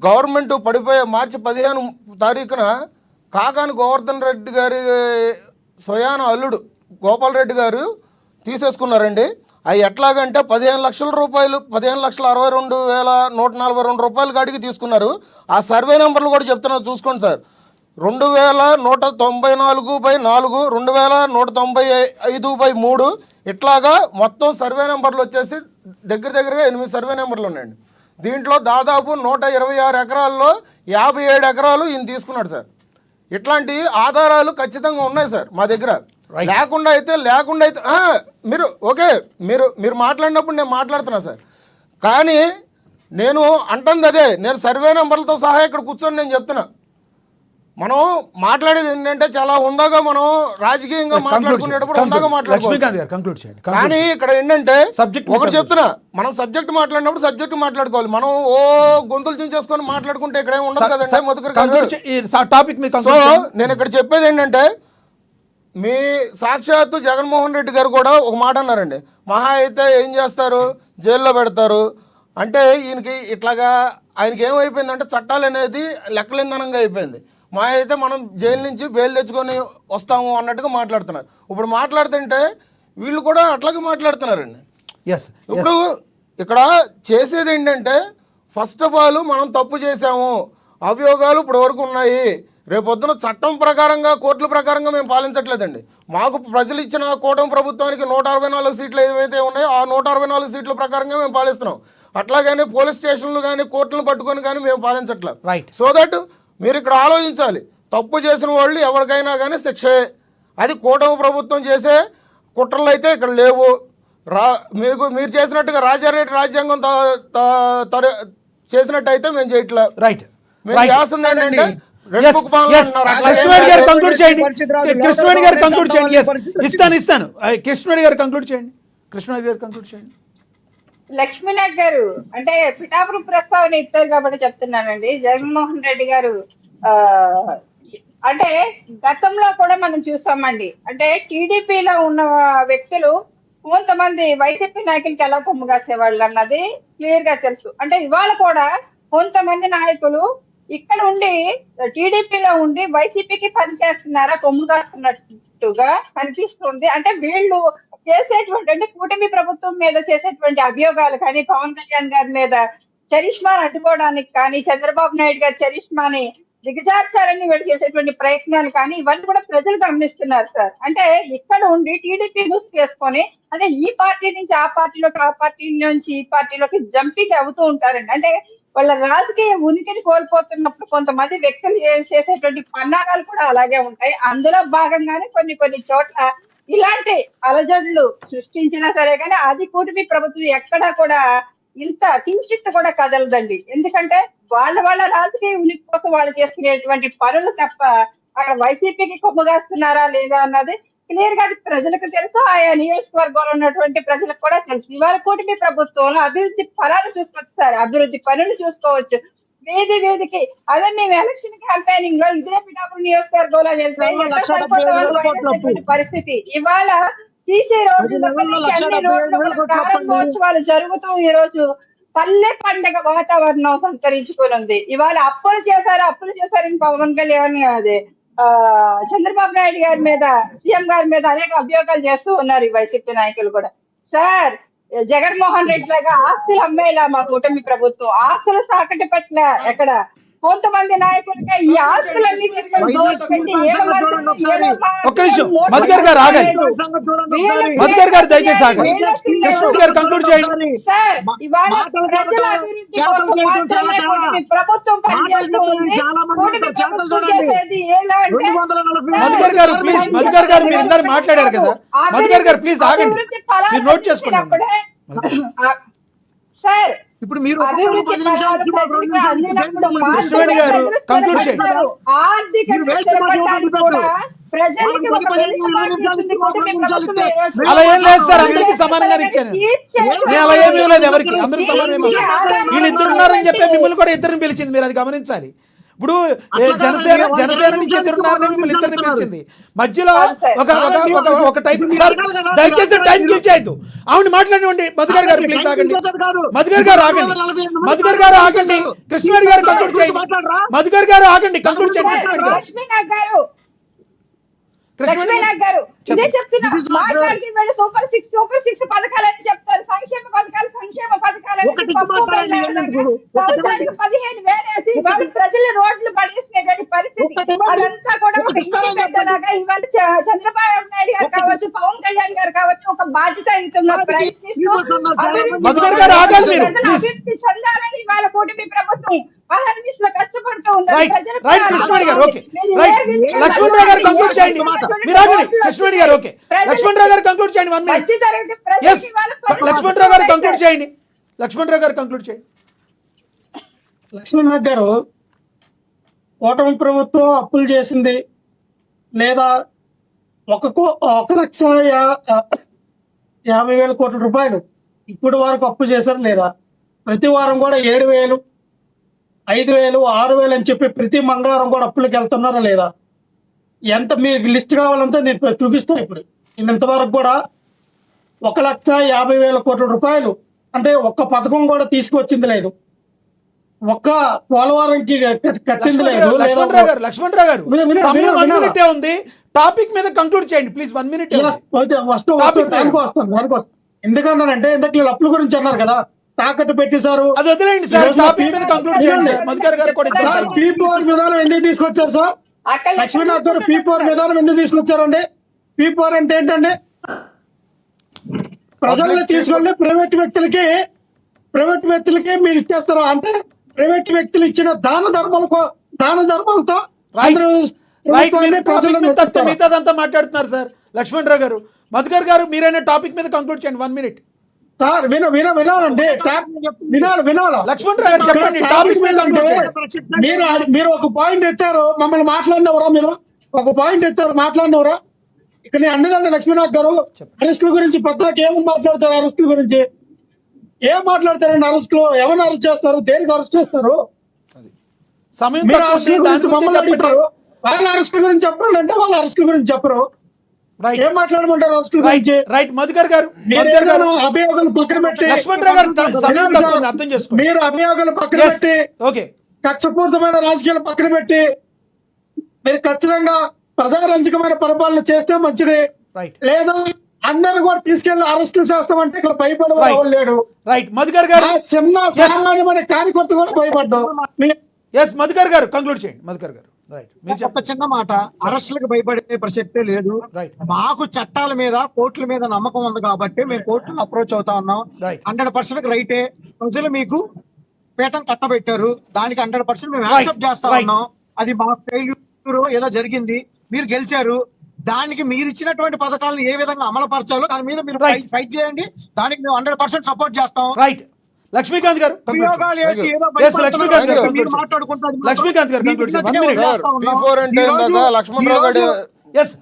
గవర్నమెంట్ పడిపోయే మార్చి 15 తారీఖున కాకాని గోవర్ధన్ రెడ్డి గారి స్వయాన అల్లుడు గోపాల్ రెడ్డి గారు తీసేసుకున్నారండి. అవి ఎట్లాగంటే 15 లక్షల రూపాయలు, 15,62,142 రూపాయల కాడికి తీసుకున్నారు. ఆ సర్వే నెంబర్లు కూడా చెప్తున్నారు, చూసుకోండి సార్. 2194/4, 2195/3 ఇట్లాగా మొత్తం సర్వే నెంబర్లు వచ్చేసి దగ్గరగా 8 సర్వే నెంబర్లు ఉన్నాయండి. దీంట్లో దాదాపు 126 ఎకరాల్లో 57 ఎకరాలు ఈయన తీసుకున్నాడు సార్. ఇట్లాంటి ఆధారాలు ఖచ్చితంగా ఉన్నాయి సార్ మా దగ్గర. లేకుండా అయితే మీరు ఓకే, మీరు మాట్లాడినప్పుడు నేను మాట్లాడుతున్నా సార్. కానీ నేను అంటుంది అదే, నేను సర్వే నెంబర్లతో సహా ఇక్కడ కూర్చొని నేను చెప్తున్నా. మనం మాట్లాడేది ఏంటంటే చాలా హుందాగా మనం రాజకీయంగా మాట్లాడుకునేటప్పుడు హుందాగా మాట్లాడుకోవాలి. కానీ ఇక్కడ ఏంటంటే ఒకటి చెప్తున్నా, మనం సబ్జెక్ట్ మాట్లాడినప్పుడు సబ్జెక్ట్ మాట్లాడుకోవాలి. మనం గొంతులు చించేసుకొని మాట్లాడుకుంటే ఇక్కడ ఏమి ఉండదు కదండి మధుకర్ గారు. సో నేను ఇక్కడ చెప్పేది ఏంటంటే, మీ సాక్షాత్తు జగన్మోహన్ రెడ్డి గారు కూడా ఒక మాట అన్నారండి, మహా అయితే ఏం చేస్తారు, జైల్లో పెడతారు అంటే. ఈయనకి ఇట్లాగా ఆయనకి ఏమైపోయిందంటే చట్టాలు అనేది లెక్కలిందనంగా అయిపోయింది. మా అయితే మనం జైలు నుంచి బెయిల్ తెచ్చుకొని వస్తాము అన్నట్టుగా మాట్లాడుతున్నారు. ఇప్పుడు మాట్లాడుతుంటే వీళ్ళు కూడా అట్లాగే మాట్లాడుతున్నారండి. ఇప్పుడు ఇక్కడ చేసేది ఏంటంటే, ఫస్ట్ ఆఫ్ ఆల్ మనం తప్పు చేసాము, అభియోగాలు ఇప్పుడు వరకు ఉన్నాయి. రేపొద్దున చట్టం ప్రకారంగా, కోర్టుల ప్రకారంగా మేము పాలించట్లేదండి. మాకు ప్రజలు ఇచ్చిన కూటమి ప్రభుత్వానికి 164 సీట్లు ఏవైతే ఉన్నాయో ఆ 164 సీట్ల ప్రకారంగా మేము పాలిస్తున్నాం. అట్లాగని పోలీస్ స్టేషన్లు కానీ కోర్టులను పట్టుకొని కానీ మేము పాలించట్లేదు. సో దట్ మీరు ఇక్కడ ఆలోచించాలి. తప్పు చేసిన వాళ్ళు ఎవరికైనా కానీ శిక్షే. అది కూటమి ప్రభుత్వం చేసే కుట్రలు అయితే ఇక్కడ లేవు. మీరు చేసినట్టుగా రాజారెడ్డి రాజ్యాంగం చేసినట్టు అయితే మేము చేయట్లేదు. మేము చేస్తుంది ఏంటంటే కృష్ణవేణి గారు కంక్లూడ్ చేయండి. ఇస్తాను కృష్ణవేణి గారు కంక్లూడ్ చేయండి. లక్ష్మీనాథ్ గారు అంటే పిఠాపురం ప్రస్తావన ఇచ్చారు కాబట్టి చెప్తున్నానండి. జగన్మోహన్ రెడ్డి గారు అంటే గతంలో కూడా మనం చూసామండి. అంటే టీడీపీలో ఉన్న వ్యక్తులు కొంతమంది వైసీపీ నాయకులకి ఎలా కొమ్ము కాసేవాళ్ళు అన్నది క్లియర్ గా తెలుసు. అంటే ఇవాళ కూడా కొంతమంది నాయకులు ఇక్కడ ఉండి టీడీపీలో ఉండి వైసీపీకి పనిచేస్తున్నారా, కొమ్ము కాస్తున్నట్టుగా కనిపిస్తుంది. అంటే వీళ్ళు చేసేటువంటి అంటే కూటమి ప్రభుత్వం మీద చేసేటువంటి అభియోగాలు కానీ, పవన్ కళ్యాణ్ గారి మీద చరిష్మాని అడ్డుకోవడానికి కానీ, చంద్రబాబు నాయుడు గారి చరిష్మాని దిగజార్చాలని వీళ్ళు చేసేటువంటి ప్రయత్నాలు కానీ ఇవన్నీ కూడా ప్రజలు గమనిస్తున్నారు సార్. అంటే ఇక్కడ ఉండి టీడీపీ చేసుకొని అంటే ఈ పార్టీ నుంచి ఆ పార్టీలోకి, ఆ పార్టీ నుంచి ఈ పార్టీలోకి జంపింగ్ అవుతూ ఉంటారండి. అంటే వాళ్ళ రాజకీయ ఉనికిని కోల్పోతున్నప్పుడు కొంతమంది వ్యక్తులు చేసేటువంటి పన్నాగాలు కూడా అలాగే ఉంటాయి. అందులో భాగంగానే కొన్ని చోట్ల ఇలాంటి అలజడులు సృష్టించినా సరే కానీ అది కూటమి ప్రభుత్వం ఎక్కడా కూడా ఇంత కించిత్ కూడా కదలదండి. ఎందుకంటే వాళ్ళ రాజకీయ ఉనికి కోసం వాళ్ళు చేసుకునేటువంటి పనులు తప్ప అక్కడ వైసీపీకి కొమ్ముగాస్తున్నారా లేదా అన్నది క్లియర్ గా ప్రజలకు తెలుసు. ఆయా నియోజకవర్గంలో ఉన్నటువంటి ప్రజలకు కూడా తెలుసు. ఇవాళ కూటమి ప్రభుత్వంలో అభివృద్ధి ఫలాలు చూసుకొస్తారు, అభివృద్ధి పనులు చూసుకోవచ్చు. వీధికి అదే మేము ఎలక్షన్ క్యాంపెయినింగ్ లో ఇదే పిఠాపురం నియోజకవర్గంలో వెళ్తే పరిస్థితి. ఇవాళ సీసీ రోడ్లు అన్ని రోడ్లు ప్రారంభోత్సవాలు జరుగుతూ ఈ రోజు పల్లె పండగ వాతావరణం సంతరించుకొని ఉంది. ఇవాళ అప్పులు చేశారని పవన్ కళ్యాణ్ అదే చంద్రబాబు నాయుడు గారి మీద, సీఎం గారి మీద అనేక అభియోగాలు చేస్తూ ఉన్నారు ఈ వైసీపీ నాయకులు కూడా. సార్, జగన్మోహన్ రెడ్డి లాగా ఆస్తులు అమ్మేలా మా కూటమి ప్రభుత్వం ఆస్తులు తాకట్టు పట్ల ఎక్కడ కొంతమంది నాయకులకి ఈ ఆస్తులన్నీ తీసుకొని దోచిపెట్టి ఒక్క నిమిషం మధుకర్ గారు ఆగండి. మధుకర్ గారు దయచేసి ఆగండి. కృష్ణుడు గారు కంక్లూడ్ చేయండి. మధుకర్ గారు ప్లీజ్, మధుకర్ గారు మీరు ఇందాక మాట్లాడారు కదా, మధుకర్ గారు ప్లీజ్ ఆగండి, మీరు నోట్ చేసుకోండి. సార్, ఇప్పుడు మీరు కృష్ణవేణి గారు కంక్లూడ్ చేయండి. అలా ఏం లేదు సార్, అందరికి సమానంగా ఇచ్చాను నేను, అలా ఏమీ లేదు ఎవరికి, అందరూ సమానమే. వీళ్ళు ఇద్దరు ఉన్నారని చెప్పి మిమ్మల్ని కూడా ఇద్దరిని పిలిచింది, మీరు అది గమనించాలి. ఇప్పుడు జనసేన నుంచి ఇద్దరున్నారని మిమ్మల్ని ఇద్దరిని పిలిచింది. మధ్యలో ఒక టైప్ సార్, దయచేసి టైం కిల్ చేయొద్దు. ఆవిడ మాట్లాడండి. మధుకర్ గారు ప్లీజ్ ఆగండి. మధుకర్ గారు ఆగండి. మధుకర్ గారు ఆగండి. కృష్ణవేణి గారు కంక్లూడ్ చేయండి. మధుకర్ గారు ఆగండి, కంక్లూడ్ చేయండి. కృష్ణవేణి గారు ఇదే చెప్తున్నా, మాట్లాడికి వెళ్ళి సూపర్ సిక్స్ పథకాలని చెప్తారు, సంక్షేమ పథకాలని సంవత్సరానికి 15,000 వేసి వాళ్ళు ప్రజలు రోడ్లు పడేసినటువంటి పరిస్థితి. అదంతా కూడా ఒక ఇంటిలాగా ఇవాళ చంద్రబాబు నాయుడు గారు కావచ్చు, పవన్ కళ్యాణ్ గారు కావచ్చు, ఒక బాధ్యతాయుతంగా ప్రయత్నిస్తూ అభివృద్ధి చెందాలని ఇవాళ కూటమి ప్రభుత్వం అహర్నిశలో కష్టపడుతూ ఉన్నారు. లక్ష్మణరావు గారు కంక్లూడ్ చేయండి. మీరు ఆగండి. కృష్ణవేణి గారు ఓకే, లక్ష్మణరావు గారు కంక్లూడ్ చేయండి. 1 minute. ఎస్, లక్ష్మణరావు గారు కంక్లూడ్ చేయండి. లక్ష్మణరావు గారు కంక్లూడ్ చేయండి. లక్ష్మణరావు గారు, కూటమి ప్రభుత్వం అప్పులు చేసింది లేదా 1,50,000 కోట్ల రూపాయలు ఇప్పుడు వరకు అప్పు చేశారు లేదా? ప్రతి వారం కూడా 7,000, 5,000, 6,000 అని చెప్పి ప్రతి మంగళవారం కూడా అప్పులకు వెళ్తున్నారా లేదా? ఎంత మీకు లిస్ట్ కావాలంటే నేను చూపిస్తాను. ఇప్పుడు ఇంతవరకు కూడా 1,50,000 కోట్ల రూపాయలు అంటే ఒక్క పథకం కూడా తీసుకొచ్చింది లేదు, ఒక్క పోలవరంకి కట్టింది లేదు. లక్ష్మణరావు గారు సమయం 1 minute ఉంది. టాపిక్ మీద కంక్లూడ్ చేయండి ప్లీజ్. 1 minute వస్తాను. ఎందుకన్నానంటే ఇంతకు అప్పుల గురించి అన్నారు కదా, తాకట్టు పెట్టేశారు. అది వదిలేండి సార్, టాపిక్ మీద కంక్లూడ్ చేయండి. మధుకర్ గారు కూడా పీపీఆర్ విధానం ఎందుకు తీసుకొచ్చారు సార్? లక్ష్మీనాథ్ గారు పీపీఆర్ విధానం ఎందుకు తీసుకొచ్చారండి? పీపీఆర్ అంటే ఏంటండి? ప్రజల్ని తీసుకెళ్ళి ప్రైవేట్ వ్యక్తులకి మీరు ఇచ్చేస్తారా? అంటే ప్రైవేట్ వ్యక్తులు ఇచ్చిన దాన ధర్మాలతో మిగతాదంతా మాట్లాడుతున్నారు సార్. లక్ష్మణరావు గారు, మధుకర్ గారు మీరైనా టాపిక్ మీద కంక్లూడ్ చేయండి. 1 minute. సార్ వినాలండి, వినాలా? లక్ష్మణరావు గారు చెప్పండి, టాపిక్ మీద కంక్లూడ్ చేయండి. మీరు ఒక పాయింట్ ఎత్తారు, మమ్మల్ని మాట్లాడినవరా? మీరు ఒక పాయింట్ ఎత్తారు, మాట్లాడినవరా? ఇక్కడ నేను అన్నదండి లక్ష్మీనాథ్ గారు, అరెస్టుల గురించి పత్రాకి ఏమని మాట్లాడతారు? అరెస్టుల గురించి ఏం మాట్లాడతారండి? అరెస్టులు ఎవరిని అరెస్ట్ చేస్తారు? దేనికి అరెస్ట్ చేస్తారు? సమయం వాళ్ళ అరెస్టుల గురించి చెప్పండి అంటే వాళ్ళ అరెస్టుల గురించి చెప్పరు. Right. ఏం మాట్లాడమంటారు అరెస్టుల రైట్ గురించి? రైట్ మధుకర్ గారు మీరు మధుకర్ గారు ఏదైనా అభియోగాలు పక్కన పెట్టి లక్ష్మణరావు గారు సమయం తక్కువ ఉంది, అర్థం చేసుకోండి. మీరు అభియోగాలు పక్కన Yes. పెట్టి ఓకే కక్షపూరితమైన రాజకీయాలు పక్కన పెట్టి మీరు ఖచ్చితంగా ప్రజారంజకమైన పరిపాలన చేస్తే మంచిది. రైట్ లేదా అందరిని కూడా తీసుకెళ్లి అరెస్టులు చేస్తామంటే ఇక్కడ భయపడే Right. వాళ్ళు లేడు. రైట్ మధుకర్ గారు ఆ చిన్న Yes. సామాన్యమైన కార్యకర్త కూడా భయపడ్డాం. ఎస్ మధుకర్ గారు కంక్లూడ్ చేయండి. మధుకర్ గారు రైట్ మీరు ఒక చెప్పండి. చిన్న మాట, అరెస్టులకు భయపడే ప్రసక్తే లేదు. రైట్ మాకు చట్టాల మీద కోర్టుల మీద నమ్మకం ఉంది కాబట్టి మేము కోర్టును అప్రోచ్ అవుతా ఉన్నాం. Right. 100% రైటే. ప్రజలు మీకు పీఠం కట్టబెట్టారు, దానికి 100% మేము Right. యాక్సెప్ట్ చేస్తా Right. ఉన్నాం. అది మా ఫెయిల్యూర్ ఏదో జరిగింది, మీరు గెలిచారు. దానికి మీరు ఇచ్చినటువంటి పథకాలను ఏ విధంగా అమలుపరచాలో దాని మీద మీరు Right. ఫైట్ చేయండి. దానికి మేము 100% సపోర్ట్ చేస్తాం. రైట్ లక్ష్మీకాంత్ గారు conclude చేయండి. అభియోగాలు వేసి ఏదో Yes, లక్ష్మీకాంత్ గారు భయపడుతున్నారు. conclude మీరు చేయండి. మాట్లాడుకుంటారు. లక్ష్మీకాంత్ గారు conclude చేయండి. 1 minute. సార్, P4 అంటే ఇందాక లక్ష్మణరావు గారు ఎస్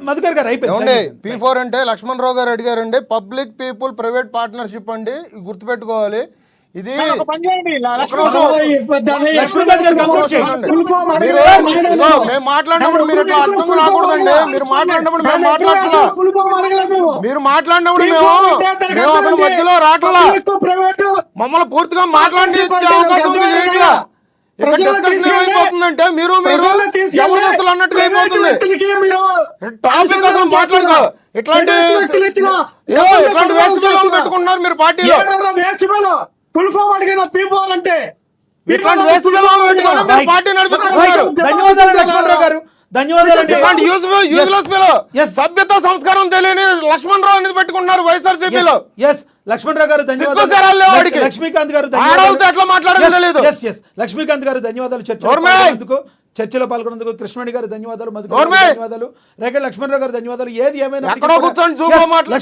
మధుకర్ గారు ఏమండి అయిపోయింది. P4 అంటే లక్ష్మణరావు గారు అడిగారండి, పబ్లిక్ పీపుల్ ప్రైవేట్ పార్ట్నర్షిప్ అండి, ఇది గుర్తుపెట్టుకోవాలి. ఇది సార్, ఒక పని చేయండి. లక్ష్మీకాంత్ గారు కంక్లూడ్ చేయండి. మేము మాట్లాడినప్పుడు మీరు ఇట్లా అడ్డంకు రాకూడదండి. మీరు మాట్లాడినప్పుడు మేము మాట్లాడట్లా, మీరు మాట్లాడినప్పుడు మేము అసలు మధ్యలో రావట్లా, మమ్మల్ని పూర్తిగా మాట్లాడి అవకాశం ఉంది చేయట్లా. ఇక్కడ డిస్కషన్ ఏమైపోతుందంటే మీరు జబర్దస్తులు అన్నట్టుగా అయిపోతుంది. టాపిక్ అసలు మాట్లాడుకో. ఇట్లాంటి వేస్ట్ పిల్లలు పెట్టుకుంటున్నారు మీరు పార్టీలో. ఇట్లాంటి వేస్ట్ పిల్లలు పెట్టుకుని మీరు పార్టీ నడిపించుకుంటున్నారు. ధన్యవాదాలు లక్ష్మణరావు గారు, ధన్యవాదాలండి. ఇట్లాంటి యూజ్లెస్ పిల్లలు, సభ్యత సంస్కారం తెలియని లక్ష్మణరావు అనేది పెట్టుకుంటున్నారు వైఎస్ఆర్సీపీలో. ఎస్ లక్ష్మణరావు గారు సిగ్గు శరాలు లేవు ధన్యవాదాలు. వాడికి. లక్ష్మీకాంత్ గారు ఆడవాళ్ళతో ఎట్లా మాట్లాడాలో తెలియదు. లక్ష్మీకాంత్ గారు ధన్యవాదాలు. చర్చలో పాల్గొన్నందుకు కృష్ణవేణి గారు ధన్యవాదాలు, మధుకర్ గారు గవర్నమెంట్. ధన్యవాదాలు, రేఖ లక్ష్మణరావు గారు ధన్యవాదాలు. ఏది ఏమైనా ఎక్కడో కూర్చొని జూమ్లో మాట్లాడు.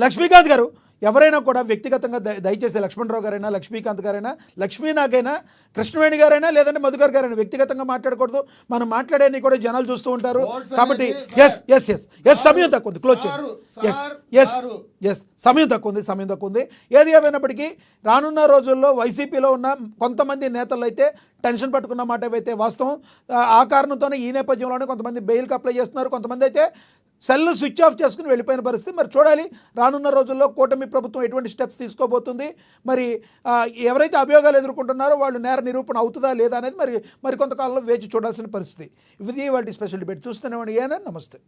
లక్ష్మీకాంత్ గారు ఎవరైనా కూడా వ్యక్తిగతంగా దయచేసి లక్ష్మణరావు గారైనా లక్ష్మీకాంత్ గారైనా లక్ష్మీనాగైనా కృష్ణవేణి గారైనా లేదంటే మధుకర్ గారైనా వ్యక్తిగతంగా మాట్లాడకూడదు. మనం మాట్లాడేని కూడా జనాలు చూస్తూ ఉంటారు కాబట్టి ఎస్ సమయం తక్కువ ఉంది, క్లోజ్ చేయండి. ఎస్ సమయం తక్కువ ఉంది. ఏది ఏమైనప్పటికీ రానున్న రోజుల్లో వైసీపీలో ఉన్న కొంతమంది నేతలు అయితే టెన్షన్ పట్టుకున్న మాట ఏవైతే వాస్తవం. ఆ కారణంతోనే ఈ నేపథ్యంలోనే కొంతమంది బెయిల్కి అప్లై చేస్తున్నారు, కొంతమంది అయితే సెల్ స్విచ్ ఆఫ్ చేసుకుని వెళ్ళిపోయిన పరిస్థితి. మరి చూడాలి రానున్న రోజుల్లో కూటమి ప్రభుత్వం ఎటువంటి స్టెప్స్ తీసుకోబోతుంది. మరి ఎవరైతే అభియోగాలు ఎదుర్కొంటున్నారో వాళ్ళు నేర నిరూపణ అవుతుందా లేదా అనేది మరి కొంతకాలంలో వేచి చూడాల్సిన పరిస్థితి. ఇది వాళ్ళ స్పెషల్ డిబేట్. చూస్తూనే ఉండండి. నమస్తే.